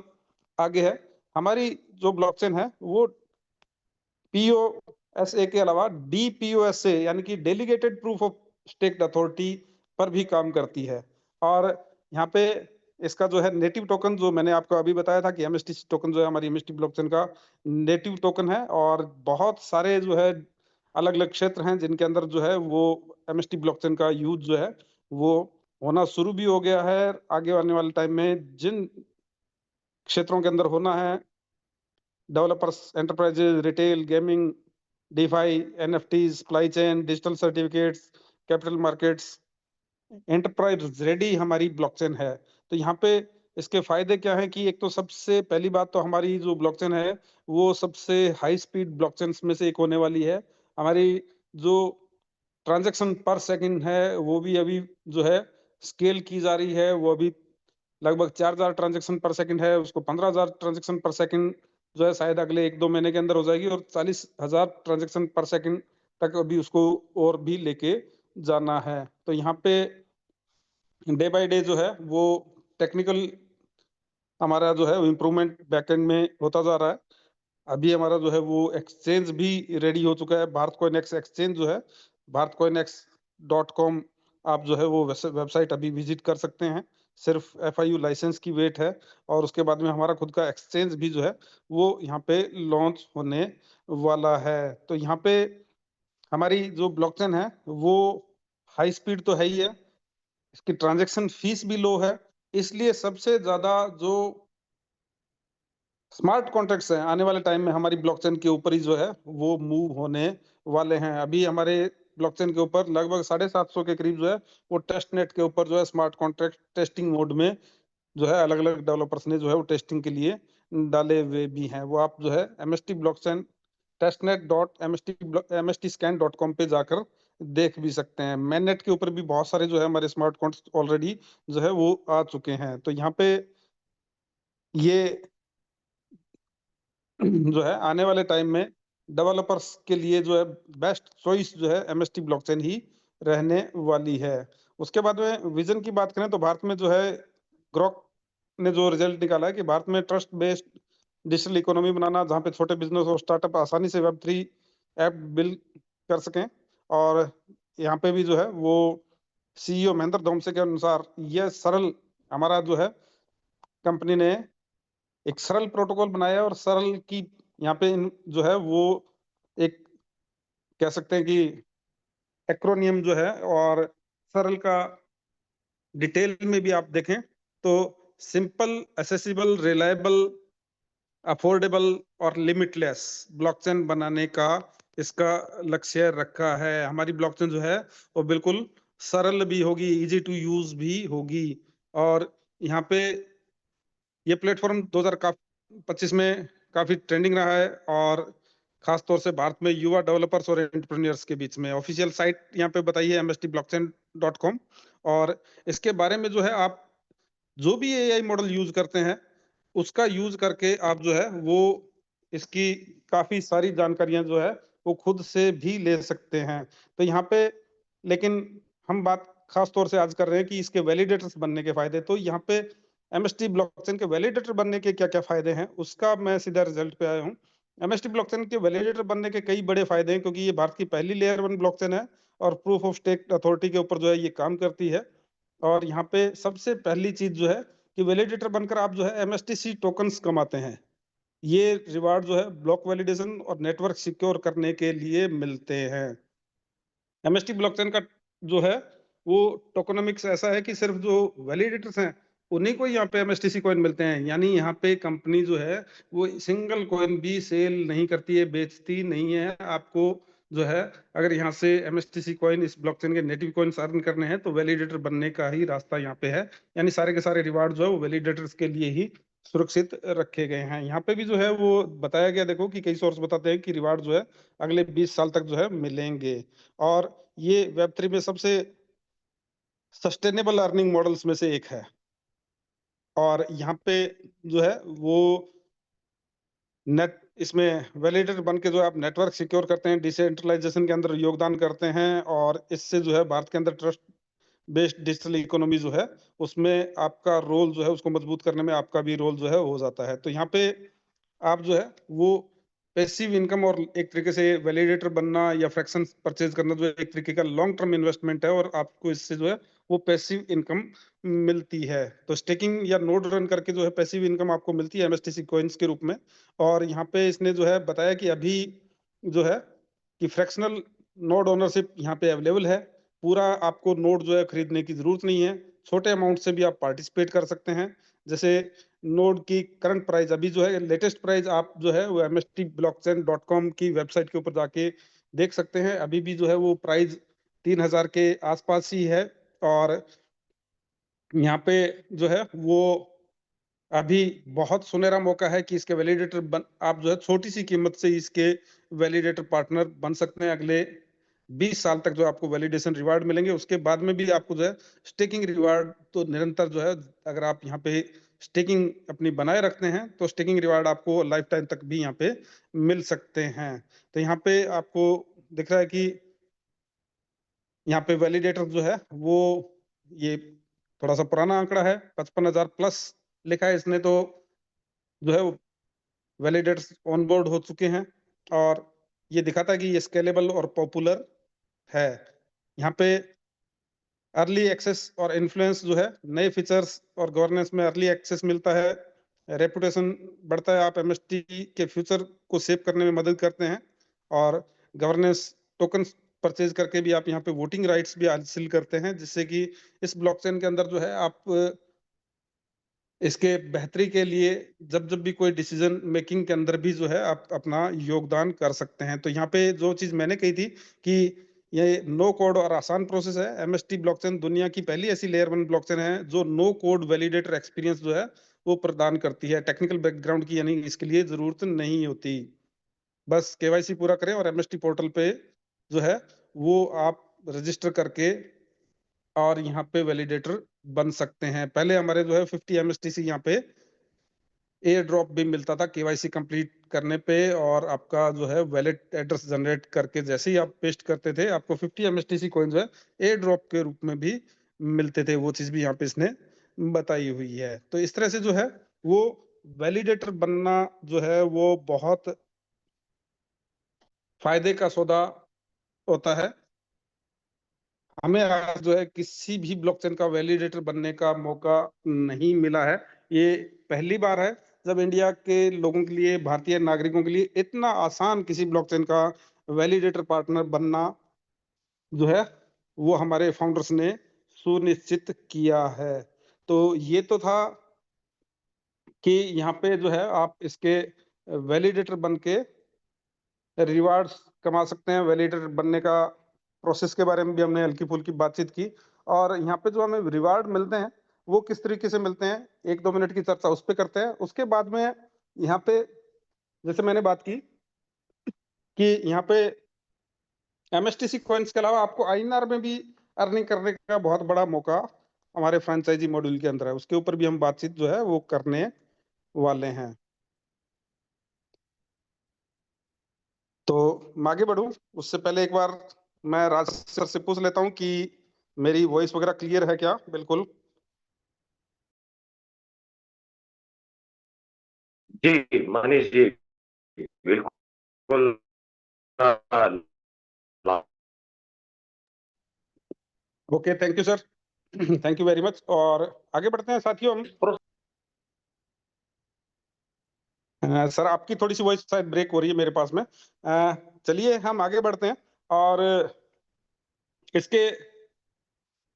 आगे है। हमारी जो ब्लॉकचेन है वो पीओएसए के अलावा डीपीओएसए यानी कि delegated proof of stacked authority पर भी काम करती है। और यहाँ पे इसका जो है नेटिव टोकन, जो मैंने आपको अभी बताया था कि एमएसटी टोकन जो है हमारी एमएसटी ब्लॉकचेन का नेटिव टोकन है। और बहुत सारे जो है अलग अलग क्षेत्र हैं जिनके अंदर जो है वो एमएसटी ब्लॉकचेन का यूज जो है वो होना शुरू भी हो गया है। आगे आने वाले टाइम में जिन क्षेत्रों के अंदर होना है, developers, enterprises, retail, gaming, DeFi, NFTs, supply chain, digital certificates, capital markets, enterprise ready हमारी ब्लॉकचेन है। तो यहाँ पे इसके फायदे क्या हैं कि एक तो सबसे पहली बात तो हमारी जो ब्लॉकचेन है वो सबसे हाई स्पीड ब्लॉकचेन में से एक होने वाली है। हमारी जो ट्रांजैक्शन पर सेकंड है वो भी अभी जो है स्केल की जा रही है। वो अभी लगभग 4000 ट्रांजैक्शन पर सेकंड है, उसको 15000 ट्रांजैक्शन पर सेकंड जो है शायद अगले 1-2 महीने के अंदर हो जाएगी, और 40000 ट्रांजैक्शन पर सेकंड तक अभी उसको और भी लेके जाना है। तो यहाँ पे डे बाय डे जो है वो टेक्निकल हमारा जो है इम्प्रूवमेंट बैकएंड में होता जा रहा है। अभी हमारा जो है वो एक्सचेंज भी रेडी हो चुका है, भारत कॉइन एक्स एक्सचेंज जो है, भारत कॉइन एक्स .com आप जो है वो वेबसाइट अभी विजिट कर सकते हैं। सिर्फ एफआईयू लाइसेंस की वेट है, और उसके बाद में हमारा खुद का एक्सचेंज भी जो है वो यहाँ पे लॉन्च होने वाला है। तो यहाँ पे हमारी जो ब्लॉकचेन है वो हाई स्पीड तो है ही है, इसकी ट्रांजैक्शन फीस भी लो है, इसलिए सबसे ज्यादा जो स्मार्ट कॉन्ट्रैक्ट्स हैं आने वाले टाइम में हमारी ब्लॉकचेन के ऊपर ही जो है वो मूव होने वाले हैं। अभी हमारे ब्लॉकचेन के ऊपर लगभग 750 के करीब जो है वो टेस्ट नेट के ऊपर जो है स्मार्ट कॉन्ट्रैक्ट टेस्टिंग मोड में जो है अलग अलग डेवलपर्स ने जो है वो टेस्टिंग के लिए डाले हुए भी हैं। वो आप जो है एमएसटी ब्लॉकचेन testnet.mstscan.com पे जाकर देख भी सकते हैं। मैननेट के ऊपर भी बहुत सारे जो है हमारे स्मार्ट कॉन्ट्रैक्ट ऑलरेडी जो है वो आ चुके हैं। तो यहाँ पे ये जो है आने वाले टाइम में डेवलपर्स के लिए जो है बेस्ट चॉइस जो है एमएसटी ब्लॉकचेन ही रहने वाली है। उसके बाद में विजन की बात करें तो भारत में जो है ग्रोक ने जो रिजल्ट निकाला है कि भारत में ट्रस्ट बेस्ड डिजिटल इकोनॉमी बनाना, जहाँ पे छोटे बिजनेस और स्टार्टअप आसानी से वेब3 ऐप बिल्ड कर सकें। और यहाँ पे भी जो है वो सीईओ महेंद्र धोमसे के अनुसार यह सरल हमारा जो है कंपनी ने एक सरल प्रोटोकॉल बनाया, और सरल की यहाँ पे जो है वो एक कह सकते हैं कि एक्रोनियम जो है, और सरल का डिटेल में भी आप देखें तो सिंपल, एसेसिबल, रिलायबल, अफोर्डेबल और लिमिटलेस ब्लॉकचेन बनाने का इसका लक्ष्य रखा है। हमारी ब्लॉकचेन जो है वो बिल्कुल सरल भी होगी, इजी टू यूज भी होगी। और यहाँ पे ये प्लेटफॉर्म 2025 में काफी ट्रेंडिंग रहा है, और खासतौर से भारत में युवा डेवलपर्स और एंटरप्रेन्योर्स के बीच में। ऑफिशियल साइट यहाँ पे बताई है mstblockchain.com। और इसके बारे में जो है आप जो भी एआई मॉडल यूज करते हैं उसका यूज करके आप जो है वो इसकी काफी सारी जानकारियां जो है वो खुद से भी ले सकते हैं। तो यहाँ पे लेकिन हम बात खास तौर से आज कर रहे हैं कि इसके वैलिडेटर्स बनने के फायदे। तो यहाँ पे एमएसटी ब्लॉकचेन के वैलिडेटर बनने के क्या क्या फायदे हैं उसका मैं सीधा रिजल्ट पे आया हूँ। एमएसटी ब्लॉकचेन के वैलिडेटर बनने के कई बड़े फायदे हैं क्योंकि ये भारत की पहली लेयर 1 ब्लॉकचेन है और प्रूफ ऑफ स्टेक अथॉरिटी के ऊपर जो है ये काम करती है। और यहाँ पे सबसे पहली चीज जो है कि वैलिडेटर बनकर आप जो है एमएसटीसी टोकन्स कमाते हैं। ये रिवार्ड जो है ब्लॉक वैलिडेशन और नेटवर्क सिक्योर करने के लिए मिलते हैं। एमएसटी ब्लॉकचेन का जो है वो टोकनोमिक्स ऐसा है कि सिर्फ जो वैलिडेटर्स हैं उन्हीं को यहाँ पे एमएसटीसी कॉइन मिलते हैं। यानी यहाँ पे कंपनी जो है वो सिंगल कॉइन भी सेल नहीं करती है, बेचती नहीं है। आपको जो है अगर यहाँ से एमएसटीसी कॉइन इस ब्लॉकचेन के नेटिव कॉइन्स अर्न करने हैं तो वैलिडेटर बनने का ही रास्ता यहाँ पे है। यानी सारे के सारे रिवार्ड जो है वो वैलिडेटर्स के लिए ही सुरक्षित रखे गए हैं। यहाँ पे भी जो है वो बताया गया, देखो कि कई सोर्स बताते हैं कि रिवार्ड जो है अगले 20 साल तक जो है मिलेंगे। और ये वेब3 में सबसे सस्टेनेबल अर्निंग मॉडल्स में से एक है। और यहाँ पे जो है वो नेट इसमें वैलिडेटर बन के जो आप नेटवर्क सिक्योर करते हैं, डिसेंट्रलाइजेशन के अंदर योगदान करते हैं और इससे जो है भारत के अंदर ट्रस्ट बेस्ड डिजिटल इकोनॉमी जो है उसमें आपका रोल जो है उसको मजबूत करने में आपका भी रोल जो है हो जाता है। तो यहाँ पे आप जो है वो पैसिव इनकम और एक तरीके से वैलिडेटर बनना या फ्रैक्शन परचेज करना जो है एक तरीके का लॉन्ग टर्म इन्वेस्टमेंट है और आपको इससे जो है वो पैसिव इनकम मिलती है। तो स्टेकिंग या नोड रन करके जो है पैसिव इनकम आपको मिलती है एमएसटीसी कॉइन्स के रूप में। और यहाँ पे इसने जो है बताया कि अभी जो है कि फ्रैक्शनल नोड ओनरशिप यहाँ पे अवेलेबल है। पूरा आपको नोड जो है खरीदने की जरूरत नहीं है, छोटे अमाउंट से भी आप पार्टिसिपेट कर सकते हैं। जैसे नोड की करंट प्राइस अभी जो है लेटेस्ट प्राइस आप जो है वो mstblockchain.com की वेबसाइट के ऊपर जाके देख सकते हैं। अभी भी जो है वो प्राइस 3000 के आसपास ही है। और यहाँ पे जो है वो अभी बहुत सुनहरा मौका है कि इसके वैलिडेटर आप जो है छोटी सी कीमत से इसके वैलिडेटर पार्टनर बन सकते हैं। अगले 20 साल तक जो आपको वैलिडेशन रिवार्ड मिलेंगे, उसके बाद में भी आपको जो है स्टेकिंग रिवार्ड तो निरंतर जो है अगर आप यहाँ पे स्टेकिंग अपनी बनाए रखते हैं तो स्टेकिंग रिवार्ड आपको लाइफ टाइम तक भी यहाँ पे मिल सकते हैं। तो यहाँ पे आपको दिख रहा है कि यहाँ पे वैलिडेटर जो है वो ये थोड़ा सा पुराना आंकड़ा है, 55,000 प्लस लिखा है इसने। तो जो है वैलिडेटर्स ऑन बोर्ड हो चुके हैं और ये दिखाता है कि ये स्केलेबल और पॉपुलर है। यहाँ पे अर्ली एक्सेस और इन्फ्लुएंस जो है नए फीचर्स और गवर्नेंस में अर्ली एक्सेस मिलता है, रेपुटेशन बढ़ता है, आप एमएसटी के फ्यूचर को सेव करने में मदद करते हैं। और गवर्नेंस टोकन परचेज करके भी आप यहाँ पे वोटिंग राइट्स भी हासिल करते हैं, जिससे कि इस ब्लॉकचेन के अंदर जो है आप इसके बेहतरी के लिए जब जब भी कोई डिसीजन मेकिंग के अंदर भी जो है आप अपना योगदान कर सकते हैं। तो यहाँ पे जो चीज मैंने कही थी कि ये नो कोड और आसान प्रोसेस है। एमएसटी ब्लॉकचेन दुनिया की पहली ऐसी लेयर 1 ब्लॉकचेन है जो नो कोड वैलिडेटर एक्सपीरियंस जो है वो प्रदान करती है। टेक्निकल बैकग्राउंड की यानी इसके लिए जरूरत नहीं होती, बस केवाईसी पूरा करें और एमएसटी पोर्टल पे जो है वो आप रजिस्टर करके और यहाँ पे वैलिडेटर बन सकते हैं। पहले हमारे जो है 50 एमएसटीसी यहाँ पे एयर ड्रॉप भी मिलता था केवाईसी कंप्लीट करने पे, और आपका जो है वैलिड एड्रेस जनरेट करके जैसे ही आप पेस्ट करते थे आपको 50 एमएसटीसी कॉइन जो है एयर ड्रॉप के रूप में भी मिलते थे। वो चीज भी यहाँ पे इसने बताई हुई है। तो इस तरह से जो है वो वैलिडेटर बनना जो है वो बहुत फायदे का सौदा होता है। हमें आज जो है किसी भी ब्लॉकचेन का वैलिडेटर बनने का मौका नहीं मिला है। ये पहली बार है जब इंडिया के लोगों के लिए, भारतीय नागरिकों के लिए इतना आसान किसी ब्लॉकचेन का वैलिडेटर पार्टनर बनना जो है वो हमारे फाउंडर्स ने सुनिश्चित किया है। तो ये तो था कि यहाँ पे जो है आप इसके वैलिडेटर बन के रिवार्ड्स कमा सकते हैं। वैलिडेटर बनने का प्रोसेस के बारे में भी हमने हल्की फुल्की बातचीत की। और यहाँ पे जो हमें रिवार्ड मिलते हैं वो किस तरीके से मिलते हैं, 1-2 मिनट की चर्चा उस पर करते हैं। उसके बाद में यहाँ पे जैसे मैंने बात की कि यहाँ पे एमएसटीसी कॉइन्स के अलावा आपको आईएनआर में भी अर्निंग करने का बहुत बड़ा मौका हमारे फ्रेंचाइजी मॉड्यूल के अंदर है। उसके ऊपर भी हम बातचीत जो है वो करने वाले हैं। तो मैं आगे बढ़ूं उससे पहले एक बार मैं राज सर से पूछ लेता हूं कि मेरी वॉइस वगैरह क्लियर है क्या? बिल्कुल। जी मनीष जी, बिल्कुल। Okay, thank you sir. Thank you very much. और आगे बढ़ते हैं साथियों हम। सर आपकी थोड़ी सी वॉइस शायद ब्रेक हो रही है मेरे पास में। चलिए हम आगे बढ़ते हैं और इसके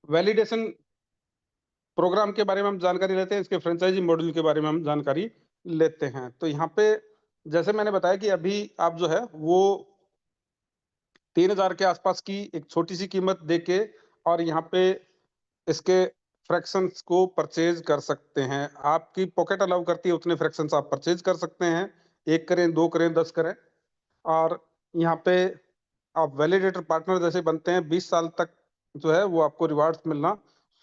वैलिडेशन प्रोग्राम के बारे में हम जानकारी लेते हैं, इसके फ्रेंचाइजी मॉड्यूल के बारे में हम जानकारी लेते हैं। तो यहाँ पे जैसे मैंने बताया कि अभी आप जो है वो 3000 के आसपास की एक छोटी सी कीमत देके और यहाँ पे इसके फ्रैक्शंस को परचेज कर सकते हैं। आपकी पॉकेट अलाउ करती है उतने फ्रैक्शंस आप परचेज कर सकते हैं, 1 करें, 2 करें, 10 करें। और यहाँ पे आप वैलिडेटर पार्टनर जैसे बनते हैं 20 साल तक जो है वो आपको रिवार्ड्स मिलना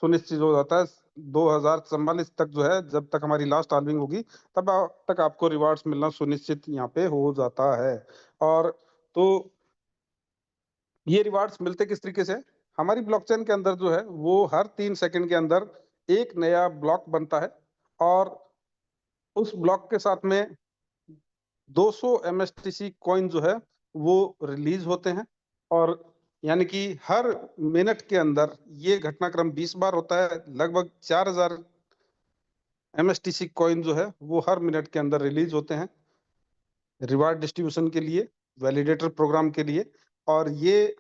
सुनिश्चित हो जाता है। 2044 तक जो है, जब तक हमारी लास्ट हाल्विंग होगी तब तक आपको रिवार्ड्स मिलना सुनिश्चित यहाँ पे हो जाता है। और तो ये रिवार्ड्स मिलते किस तरीके से? हमारी ब्लॉकचेन के अंदर जो है वो हर 3 सेकंड के अंदर एक नया ब्लॉक बनता है और उस ब्लॉक के साथ में 200 एमएसटीसी कॉइन जो है वो रिलीज होते हैं। और यानी कि हर मिनट के अंदर ये घटनाक्रम 20 बार होता है। लगभग 4000 एमएसटीसी कॉइन जो है वो हर मिनट के अंदर रिलीज होते हैं रिवार्ड डिस्ट्रीब्यूशन के लिए, वैलिडेटर प्रोग्राम के लिए। और ये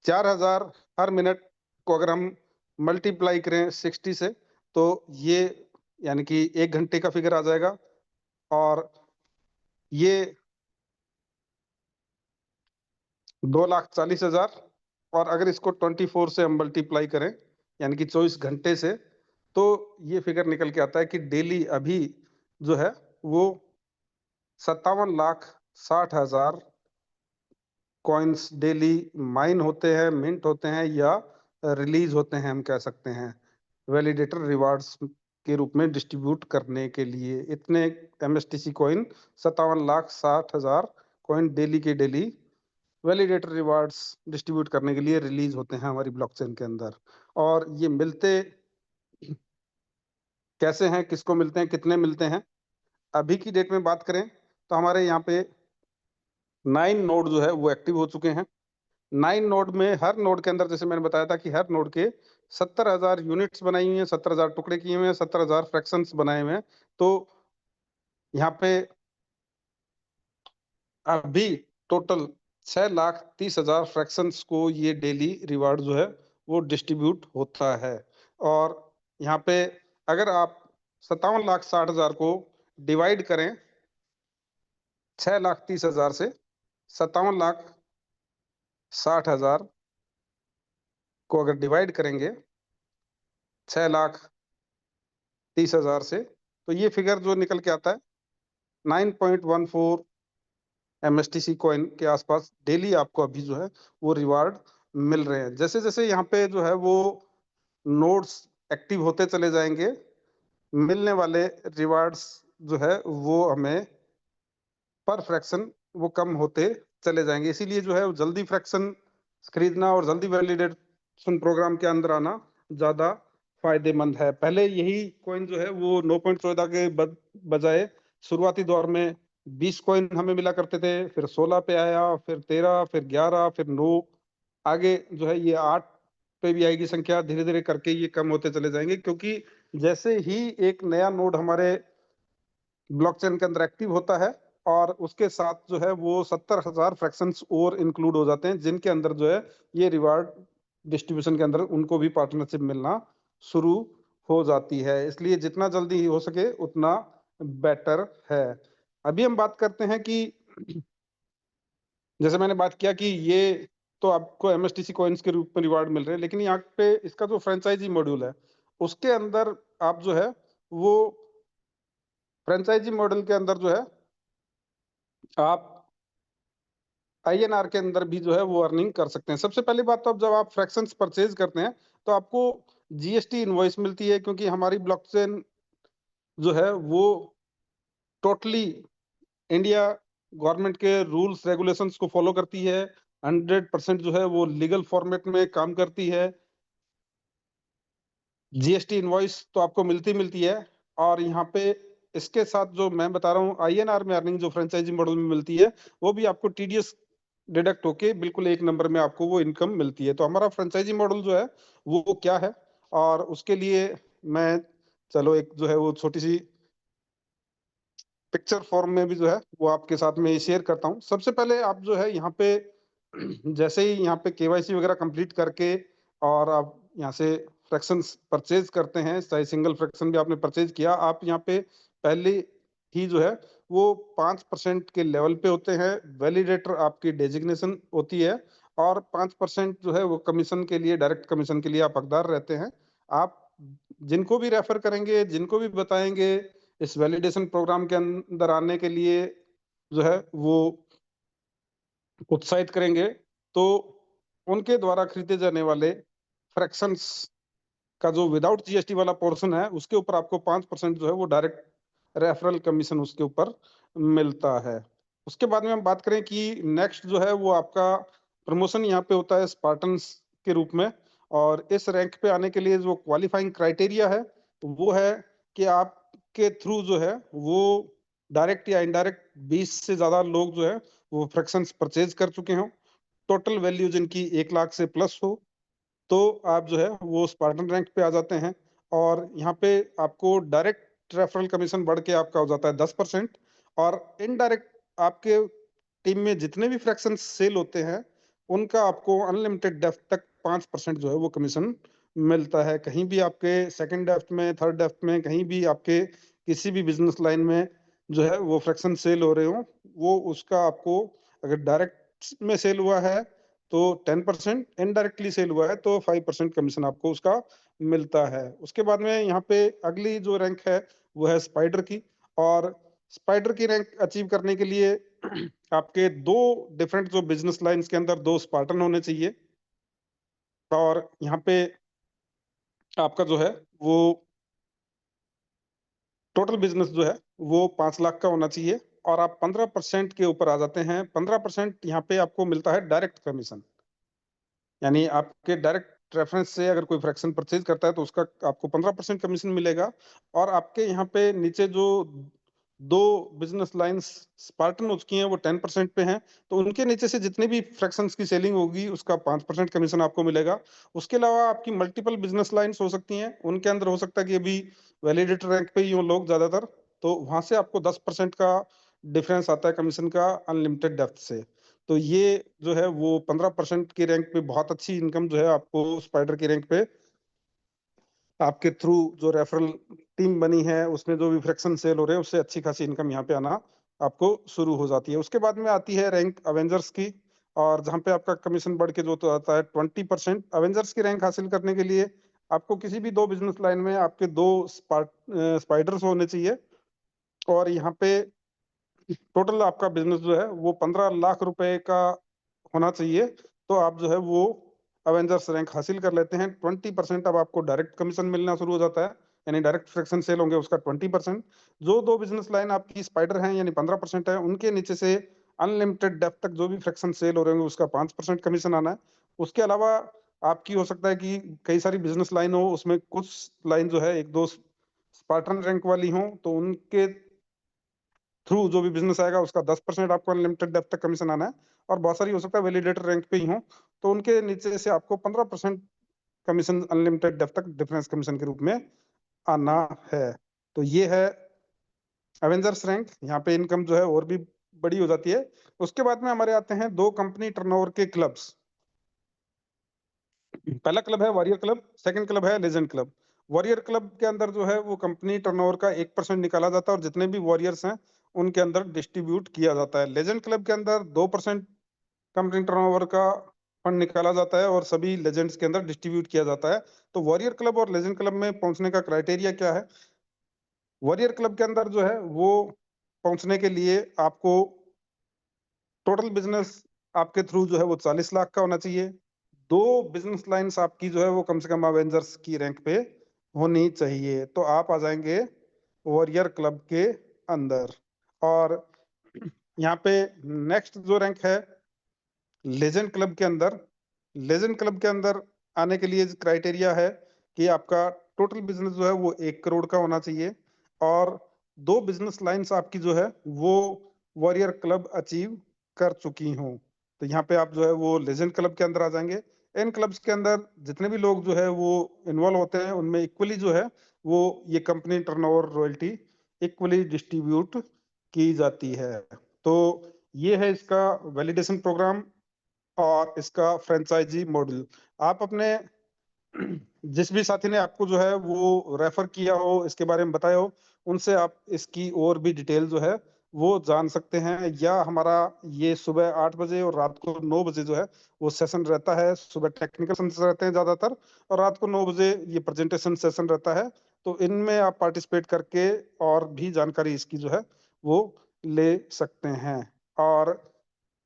4000 हर मिनट को अगर हम मल्टीप्लाई करें 60 से तो ये यानी कि 1 घंटे का फिगर आ जाएगा। और ये 2,40,000। और अगर इसको 24 से हम मल्टीप्लाई करें यानी कि 24 घंटे से, तो ये फिगर निकल के आता है कि डेली अभी जो है वो 57,60,000 कॉइन्स डेली माइन होते हैं, मिंट होते हैं या रिलीज होते हैं, हम कह सकते हैं वैलिडेटर रिवार्ड्स के रूप में डिस्ट्रीब्यूट करने के लिए। इतने एमएसटीसी कॉइन 57,60,000 कॉइन डेली के डेली वैलिडेटर रिवार्ड्स डिस्ट्रीब्यूट करने के लिए रिलीज होते हैं हमारी ब्लॉकचेन के अंदर। और ये मिलते कैसे हैं, किसको मिलते हैं, कितने मिलते हैं? अभी की डेट में बात करें तो हमारे यहाँ पे 9 नोड जो है वो एक्टिव हो चुके हैं। 9 नोड में हर नोड के अंदर, जैसे मैंने बताया था कि हर नोड के 70,000 यूनिट्स बनाई हुई हैं, 70,000 टुकड़े किए हुए हैं, 70,000 फ्रैक्शंस बनाए हुए हैं। तो यहाँ पे अभी टोटल 6,30,000 फ्रैक्शंस को ये डेली रिवार्ड जो है वो डिस्ट्रीब्यूट होता है। और यहाँ पे अगर आप 57,60,000 को डिवाइड करें 6,30,000 से, 57,60,000 को अगर डिवाइड करेंगे 6,30,000 से, तो ये फिगर जो निकल के आता है 9.14 एमएसटीसी कॉइन के आसपास डेली आपको अभी जो है वो रिवार्ड मिल रहे हैं। जैसे जैसे यहाँ पे जो है वो नोड्स एक्टिव होते चले जाएंगे, मिलने वाले रिवार्ड्स जो है वो हमें पर फ्रैक्शन वो कम होते चले जाएंगे। इसीलिए जो है वो जल्दी फ्रैक्शन खरीदना और जल्दी वैलिडेशन प्रोग्राम के अंदर आना ज्यादा फायदेमंद है। पहले यही कॉइन जो है वो 9.14 के बजाय शुरुआती दौर में 20 कॉइन हमें मिला करते थे, फिर 16 पे आया, फिर 13, फिर 11, फिर 9, आगे जो है ये 8 पे भी आएगी संख्या। धीरे धीरे करके ये कम होते चले जाएंगे, क्योंकि जैसे ही एक नया नोड हमारे ब्लॉकचेन के अंदर एक्टिव होता है और उसके साथ जो है वो 70,000 फ्रैक्शंस और इंक्लूड हो जाते हैं, जिनके अंदर जो है ये रिवार्ड डिस्ट्रीब्यूशन के अंदर उनको भी पार्टनरशिप मिलना शुरू हो जाती है। इसलिए जितना जल्दी हो सके उतना बेटर है। अभी हम बात करते हैं कि जैसे मैंने बात किया कि ये तो आपको एमएसटीसी कॉइन्स के रूप में रिवार्ड मिल रहे हैं, लेकिन यहाँ पे इसका जो फ्रेंचाइजी मॉड्यूल है उसके अंदर आप जो है वो फ्रेंचाइजी मॉडल के अंदर जो है आप INR के अंदर भी जो है वो अर्निंग कर सकते हैं। सबसे पहली बात तो अब जब आप फ्रैक्शंस परचेज करते हैं तो आपको GST इनवॉइस मिलती है, क्योंकि हमारी ब्लॉकचेन जो है वो टोटली इंडिया गवर्नमेंट के रूल्स रेगुलेशंस को फॉलो करती है। 100% जो है वो लीगल फॉर्मेट में काम करती है। GST इनवॉइस तो आपको मिलती है। और यहाँ पे इसके साथ जो मैं बता रहा हूँ INR में अर्निंग जो फ्रेंचाइजी मॉडल में मिलती है, वो भी आपको TDS डिडक्ट होके बिल्कुल एक नंबर में आपको वो इनकम मिलती है। तो हमारा फ्रेंचाइजी मॉडल जो है वो क्या है, और उसके लिए मैं चलो एक जो है वो छोटी सी पिक्चर फॉर्म में भी जो है वो आपके साथ में शेयर करता हूँ। सबसे पहले आप जो है यहाँ पे जैसे ही यहाँ पे KYC वगैरह कंप्लीट करके और आप यहाँ से फ्रैक्शन परचेज करते हैं, चाहे सिंगल फ्रैक्शन भी आपने परचेज किया, आप यहाँ पे पहले ही जो है वो 5% के लेवल पे होते हैं। वैलिडेटर आपकी डेजिग्नेशन होती है और 5% जो है वो कमीशन के लिए, डायरेक्ट कमीशन के लिए आप हकदार रहते हैं। आप जिनको भी रेफर करेंगे, जिनको भी बताएंगे इस वैलिडेशन प्रोग्राम के अंदर आने के लिए जो है वो उत्साहित करेंगे, तो उनके द्वारा खरीदे जाने वाले फ्रैक्शंस का जो विदाउट GST वाला पोर्शन है उसके ऊपर आपको 5% जो है वो डायरेक्ट रेफरल कमीशन उसके ऊपर मिलता है। उसके बाद में हम बात करें कि नेक्स्ट जो है वो आपका प्रमोशन यहाँ पे होता है स्पार्टन्स के रूप में। और इस रैंक पे आने के लिए जो क्वालिफाइंग क्राइटेरिया है तो वो है कि आपके थ्रू जो है वो डायरेक्ट या इनडायरेक्ट 20 से ज्यादा लोग जो है वो फ्रैक्शंस परचेज कर चुके हों, टोटल वैल्यू जिनकी 1 लाख से प्लस हो, तो आप जो है वो स्पार्टन रैंक पे आ जाते हैं। और यहाँ पे आपको डायरेक्ट रेफरल कमीशन बढ़ के आपका हो जाता है 10%। और इनडायरेक्ट आपके टीम में जितने भी फ्रैक्शन सेल होते हैं उनका आपको अनलिमिटेड डेप्थ तक 5% जो है वो कमीशन मिलता है। कहीं भी आपके सेकंड डेप्थ में, थर्ड डेप्थ में, कहीं भी आपके किसी भी बिजनेस लाइन में जो है वो फ्रैक्शन सेल हो रहे हो, वो उसका आपको अगर डायरेक्ट में सेल हुआ है तो 10%, इनडायरेक्टली सेल हुआ है तो 5% कमीशन आपको उसका मिलता है। उसके बाद में यहाँ पे अगली जो रैंक है वो है स्पाइडर की। और स्पाइडर की रैंक अचीव करने के लिए आपके दो डिफरेंट जो बिजनेस लाइंस के अंदर दो स्पार्टन होने चाहिए। और यहाँ पे आपका जो है वो टोटल बिजनेस जो है वो 5 लाख का होना चाहिए। और आप 15% के ऊपर आ जाते हैं। 15% यहाँ पे आपको मिलता है डायरेक्ट कमीशन, यानी आपके डायरेक्ट रेफरेंस से अगर कोई फ्रैक्शन परचेज करता है तो उसका आपको 15% कमीशन मिलेगा। और आपके यहाँ पे नीचे जो दो बिजनेस लाइंस स्पार्टन उसकी हैं वो 10% पे हैं, तो उनके नीचे से जितने भी फ्रैक्शंस की सेलिंग होगी उसका 5% कमीशन आपको मिलेगा। उसके अलावा आपकी मल्टीपल बिजनेस लाइंस हो सकती हैं, उनके अंदर हो सकता है कि अभी वैलिडेटर रैंक पे ही हो लोग ज्यादातर, तो वहां से आपको 10% का डिफरेंस आता है कमीशन का अनलिमिटेड डेप्थ से। तो ये जो है वो 15% की रैंक पे बहुत अच्छी इनकम जो है आपको स्पाइडर की रैंक पे आपके थ्रू जो रेफरल टीम बनी है उसमें जो भी फ्रैक्शन सेल हो रहे हैं उससे अच्छी खासी इनकम यहाँ पे आना आपको शुरू हो जाती है। उसके बाद में आती है रैंक अवेंजर्स की, और जहाँ पे आपका कमीशन बढ़ के जो तो आता है 20%। अवेंजर्स की रैंक हासिल करने के लिए आपको किसी भी दो बिजनेस लाइन में आपके दो स्पाइडर्स होने चाहिए। और यहाँ पे टोटल आपका बिजनेस जो है वो 15 लाख रुपए का होना चाहिए, तो आप जो है वो अवेंजर्स रैंक हासिल कर लेते हैं। 20% अब आपको डायरेक्ट कमीशन मिलना शुरू हो जाता है, यानी डायरेक्ट फ्रैक्शन सेल होंगे उसका 20%। जो दो बिजनेस लाइन आपकी स्पाइडर हैं यानी 15% है, उनके नीचे से अनलिमिटेड डेप्थ तक जो भी फ्रैक्शन सेल हो रहे होंगे उसका 5% कमीशन आना है। उसके अलावा आपकी हो सकता है कि कई सारी बिजनेस लाइन हो, उसमें कुछ लाइन जो है एक दो स्पार्टन रैंक वाली हो, तो उनके थ्रू जो भी बिजनेस आएगा उसका 10% आपको अनलिमिटेड डेप्थ तक कमीशन आना है। और बहुत सारी हो सकता है वैलिडेटर रैंक पे ही हो, तो उनके नीचे से आपको 15% कमीशन अनलिमिटेड डेप्थ तक डिफरेंस कमीशन के रूप में आना है। तो ये है एवेंजर्स रैंक। यहाँ पे इनकम जो है और भी बड़ी हो जाती है। उसके बाद में हमारे आते हैं दो कंपनी टर्नओवर के क्लब्स। पहला क्लब है वॉरियर क्लब, सेकंड क्लब है लेजेंड क्लब। वॉरियर क्लब के अंदर जो है वो कंपनी टर्नओवर का 1% निकाला जाता है और जितने भी वॉरियर्स हैं उनके अंदर डिस्ट्रीब्यूट किया जाता है। लेजेंड क्लब के अंदर 2% कंपनी टर्नओवर का फंड निकाला जाता है और सभी लेजेंड्स के अंदर डिस्ट्रीब्यूट किया जाता है। तो वॉरियर क्लब और लेजेंड क्लब में पहुंचने का क्राइटेरिया क्या है? वॉरियर क्लब के अंदर जो है वो पहुंचने के लिए आपको टोटल बिजनेस आपके थ्रू जो है वो 40 लाख का होना चाहिए। 2 बिजनेस लाइंस आपकी जो है वो कम से कम अवेंजर्स की रैंक पे होनी चाहिए, तो आप आ जाएंगे वॉरियर क्लब के अंदर। और यहाँ पे नेक्स्ट जो रैंक है लेजेंड क्लब के अंदर, लेजेंड क्लब के अंदर आने के लिए क्राइटेरिया है कि आपका टोटल बिजनेस जो है वो 1 करोड़ का होना चाहिए, और 2 बिजनेस लाइंस आपकी जो है वो वॉरियर क्लब अचीव कर चुकी हों। तो यहाँ पे आप जो है वो लेजेंड क्लब के अंदर आ जाएंगे। इन क्लब्स के अंदर जितने भी लोग जो है वो इन्वॉल्व होते हैं, उनमें इक्वली जो है वो ये company turnover royalty equally distribute की जाती है। तो ये है इसका वैलिडेशन प्रोग्राम और इसका फ्रेंचाइजी मॉडल। आप अपने जिस भी साथी ने आपको जो है वो रेफर किया हो, इसके बारे में बताया हो, उनसे आप इसकी और भी डिटेल जो है वो जान सकते हैं। या हमारा ये सुबह 8 बजे और रात को 9 बजे जो है वो सेशन रहता है। सुबह टेक्निकल सेशन रहते हैं ज्यादातर, और रात को 9 बजे ये प्रेजेंटेशन सेशन रहता है। तो इनमें आप पार्टिसिपेट करके और भी जानकारी इसकी जो है वो ले सकते हैं। और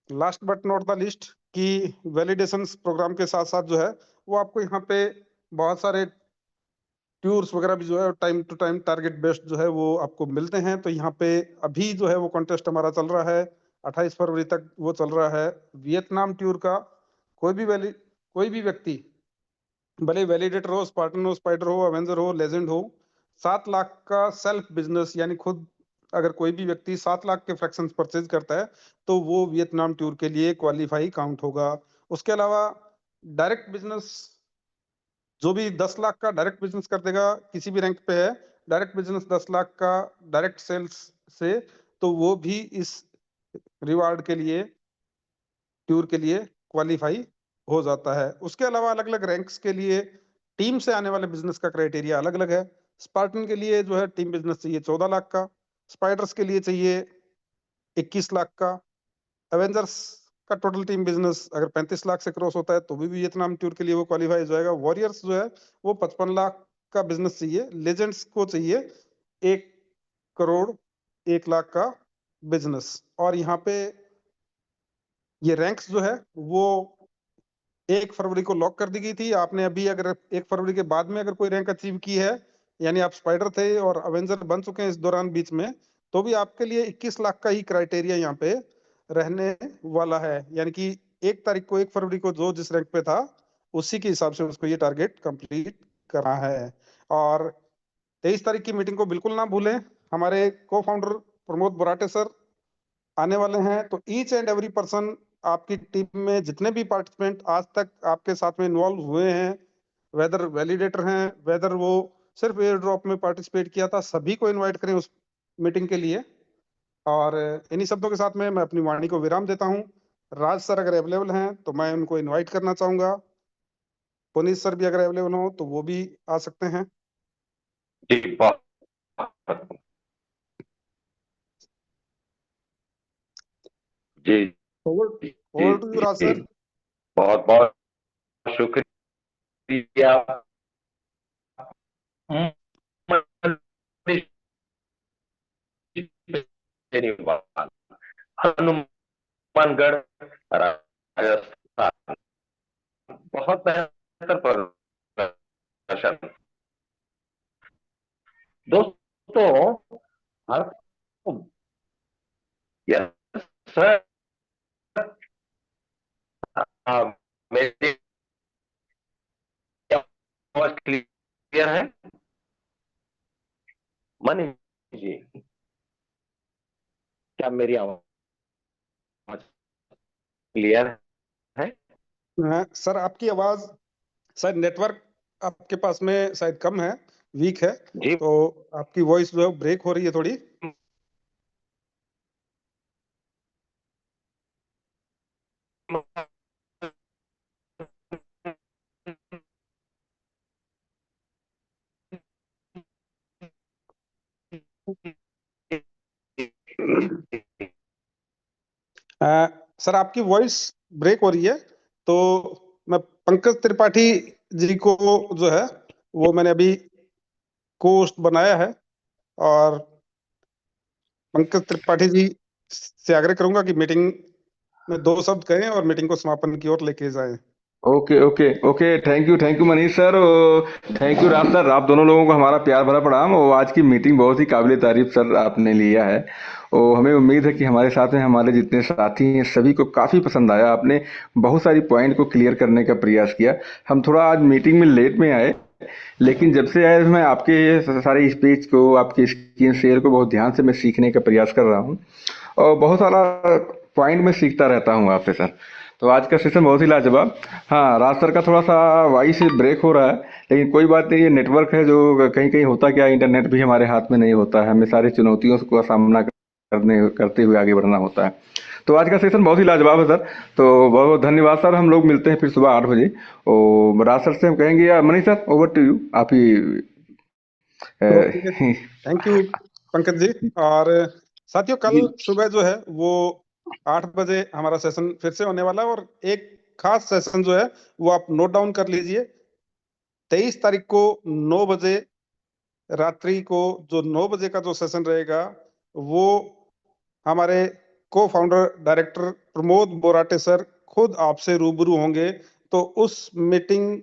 last but not the list की वैलिडेशन प्रोग्राम के साथ साथ जो है वो आपको यहाँ पे बहुत सारे टूर्स वगैरह भी जो है time to time target based जो है वो आपको मिलते हैं। तो यहाँ पे अभी जो है वो कॉन्टेस्ट हमारा चल रहा है, 28 फरवरी तक वो चल रहा है। वियतनाम टूर का कोई भी व्यक्ति, भले वैलिडेटर हो, स्पार्टन हो, स्पाइडर हो, अवेंजर हो, लेजेंड हो, 7 लाख का सेल्फ बिजनेस यानी खुद अगर कोई भी व्यक्ति 7 लाख के फ्रैक्शन परचेज करता है तो वो वियतनाम टूर के लिए क्वालिफाई काउंट होगा। उसके अलावा डायरेक्ट बिजनेस, जो भी 10 लाख का डायरेक्ट बिजनेस कर देगा, किसी भी रैंक पे है, डायरेक्ट बिजनेस 10 लाख का डायरेक्ट सेल्स से, तो वो भी इस रिवार्ड के लिए, टूर के लिए क्वालिफाई हो जाता है। उसके अलावा अलग अलग रैंक्स के लिए टीम से आने वाले बिजनेस का क्राइटेरिया अलग अलग है। स्पार्टन के लिए जो है टीम बिजनेस चाहिए 14 लाख का, स्पाइडर्स के लिए चाहिए 21 लाख का, एवेंजर्स का टोटल टीम बिजनेस अगर 35 लाख से क्रॉस होता है तो भी वियतनाम टूर के लिए वो क्वालिफाई हो जाएगा। वॉरियर्स जो है वो 55 लाख का बिजनेस चाहिए, लेजेंड्स को चाहिए 1 करोड़ 1 लाख का बिजनेस। और यहाँ पे ये रैंक्स जो है वो 1 फरवरी को लॉक कर दी गई थी। आपने अभी अगर 1 फरवरी के बाद में अगर कोई रैंक अचीव की है, यानी आप स्पाइडर थे और अवेंजर बन चुके हैं इस दौरान बीच में, तो भी आपके लिए 21 लाख का ही क्राइटेरिया यहाँ पे रहने वाला है। यानी कि 1 तारीख को 1 फरवरी को जो जिस रैंक पे था उसी के हिसाब से उसको ये टारगेट कंप्लीट करना है। और 23 तारीख की मीटिंग को बिल्कुल ना भूलें। हमारे को फाउंडर प्रमोद बोराटे सर आने वाले हैं, तो ईच एंड एवरी पर्सन, आपकी टीम में जितने भी पार्टिसिपेंट आज तक आपके साथ में इन्वॉल्व हुए हैं, वेदर वैलिडेटर हैं, वेदर वो सिर्फ एयर ड्रॉप में पार्टिसिपेट किया था, सभी को इनवाइट करें उस मीटिंग के लिए। और इन्हीं शब्दों के साथ में मैं अपनी वाणी को विराम देता हूँ। राज सर अगर अवेलेबल हैं तो मैं उनको इनवाइट करना चाहूंगा। पुनीत सर भी अगर अवेलेबल हो तो वो भी आ सकते हैं। जी बहुत जी ओवर जी to you Raj ji sir. बहुत बहुत शुक्रिया। हनुमानगढ़ राजस्थान, बहुत बेहतर प्रदर्शन दोस्तों। हर सर मेरी आवाज क्लियर है? मनीष जी, क्या मेरी आवाज क्लियर है? सर आपकी आवाज शायद नेटवर्क आपके पास में शायद कम है, वीक है, जी तो आपकी वॉइस जो है ब्रेक हो रही है थोड़ी। सर आपकी वॉइस ब्रेक हो रही है, तो मैं पंकज त्रिपाठी जी को जो है वो मैंने अभी कोस्ट बनाया है, और पंकज त्रिपाठी जी से आग्रह करूंगा कि मीटिंग में 2 शब्द कहें और मीटिंग को समापन की ओर लेके जाएं। Okay okay okay, thank you Manish sir, thank you Ram sir, आप दोनों लोगों को हमारा प्यार भरा प्रणाम। और आज की मीटिंग बहुत ही काबिल तारीफ सर आपने लिया है, और हमें उम्मीद है कि हमारे साथ में हमारे जितने साथी हैं सभी को काफ़ी पसंद आया। आपने बहुत सारी पॉइंट को क्लियर करने का प्रयास किया। हम थोड़ा आज मीटिंग में लेट में आए, लेकिन जब से आए मैं आपके सारे स्पीच को, आपकी स्क्रीन शेयर को बहुत ध्यान से मैं सीखने का प्रयास कर रहा हूँ, और बहुत सारा पॉइंट मैं सीखता रहता हूँ आपसे सर। तो आज का सेशन बहुत ही लाजवाब। हाँ, राज सर का थोड़ा सा वॉइस ब्रेक हो रहा है, लेकिन कोई बात नहीं, ये नेटवर्क है जो कहीं कहीं होता क्या, इंटरनेट भी हमारे हाथ में नहीं होता है, हमें सारी चुनौतियों का सामना करते हुए आगे बढ़ना होता है। तो आज का सेशन बहुत ही लाजवाब है सर, तो बहुत बहुत धन्यवाद सर। हम लोग मिलते हैं फिर सुबह 8 बजे, और राज सर से हम कहेंगे, या Manish sir over to you, आप ही। तो ठीक है, थैंक यू पंकज जी। और साथियों, कल सुबह जो है वो 8 बजे हमारा सेशन फिर से होने वाला है, और एक खास सेशन जो है वो आप नोट डाउन कर लीजिए। 23 तारीख को 9 बजे रात्रि को जो 9 बजे का जो सेशन रहेगा, वो हमारे को founder director Pramod Borate sir खुद आपसे रूबरू होंगे। तो उस मीटिंग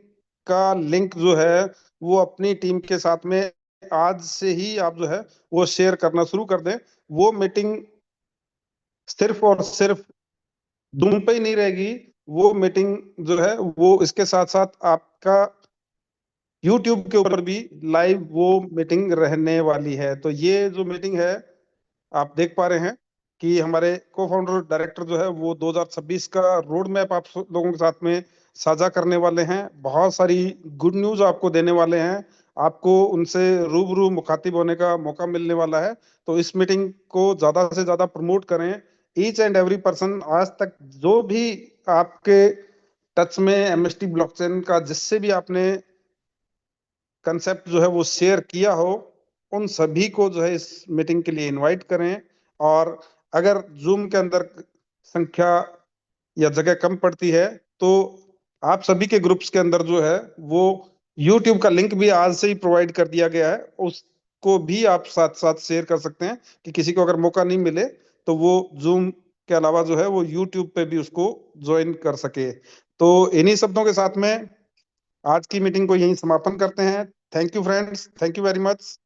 का लिंक जो है वो अपनी टीम के साथ में आज से ही आप जो है वो शेयर करना शुरू कर दें। वो मीटिंग सिर्फ और सिर्फ जूम पे ही नहीं रहेगी, वो मीटिंग जो है वो इसके साथ साथ आपका यूट्यूब के ऊपर भी लाइव वो मीटिंग रहने वाली है। तो ये जो मीटिंग है, आप देख पा रहे हैं कि हमारे को फाउंडर डायरेक्टर जो है वो 2026 का रोड मैप आप लोगों के साथ में साझा करने वाले हैं। बहुत सारी गुड न्यूज आपको देने वाले हैं, आपको उनसे रूबरू मुखातिब होने का मौका मिलने वाला है। तो इस मीटिंग को ज्यादा से ज्यादा प्रमोट करें। ईच एंड एवरी पर्सन, आज तक जो भी आपके टच में एमएसटी ब्लॉकचेन का जिससे भी आपने कंसेप्ट जो है वो शेयर किया हो, उन सभी को जो है इस मीटिंग के लिए इनवाइट करें। और अगर जूम के अंदर संख्या या जगह कम पड़ती है, तो आप सभी के ग्रुप्स के अंदर जो है वो यूट्यूब का लिंक भी आज से ही प्रोवाइड कर दिया गया है, उसको भी आप साथ साथ शेयर कर सकते हैं कि किसी को अगर मौका नहीं मिले तो वो जूम के अलावा जो है वो यूट्यूब पे भी उसको ज्वाइन कर सके। तो इन्हीं शब्दों के साथ में आज की मीटिंग को यहीं समापन करते हैं। Thank you friends, thank you very much.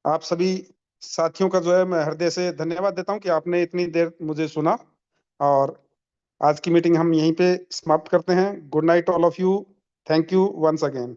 आप सभी साथियों का जो है मैं हृदय से धन्यवाद देता हूं कि आपने इतनी देर मुझे सुना। और आज की मीटिंग हम यहीं पे समाप्त करते हैं। Good night all of you. Thank you once again.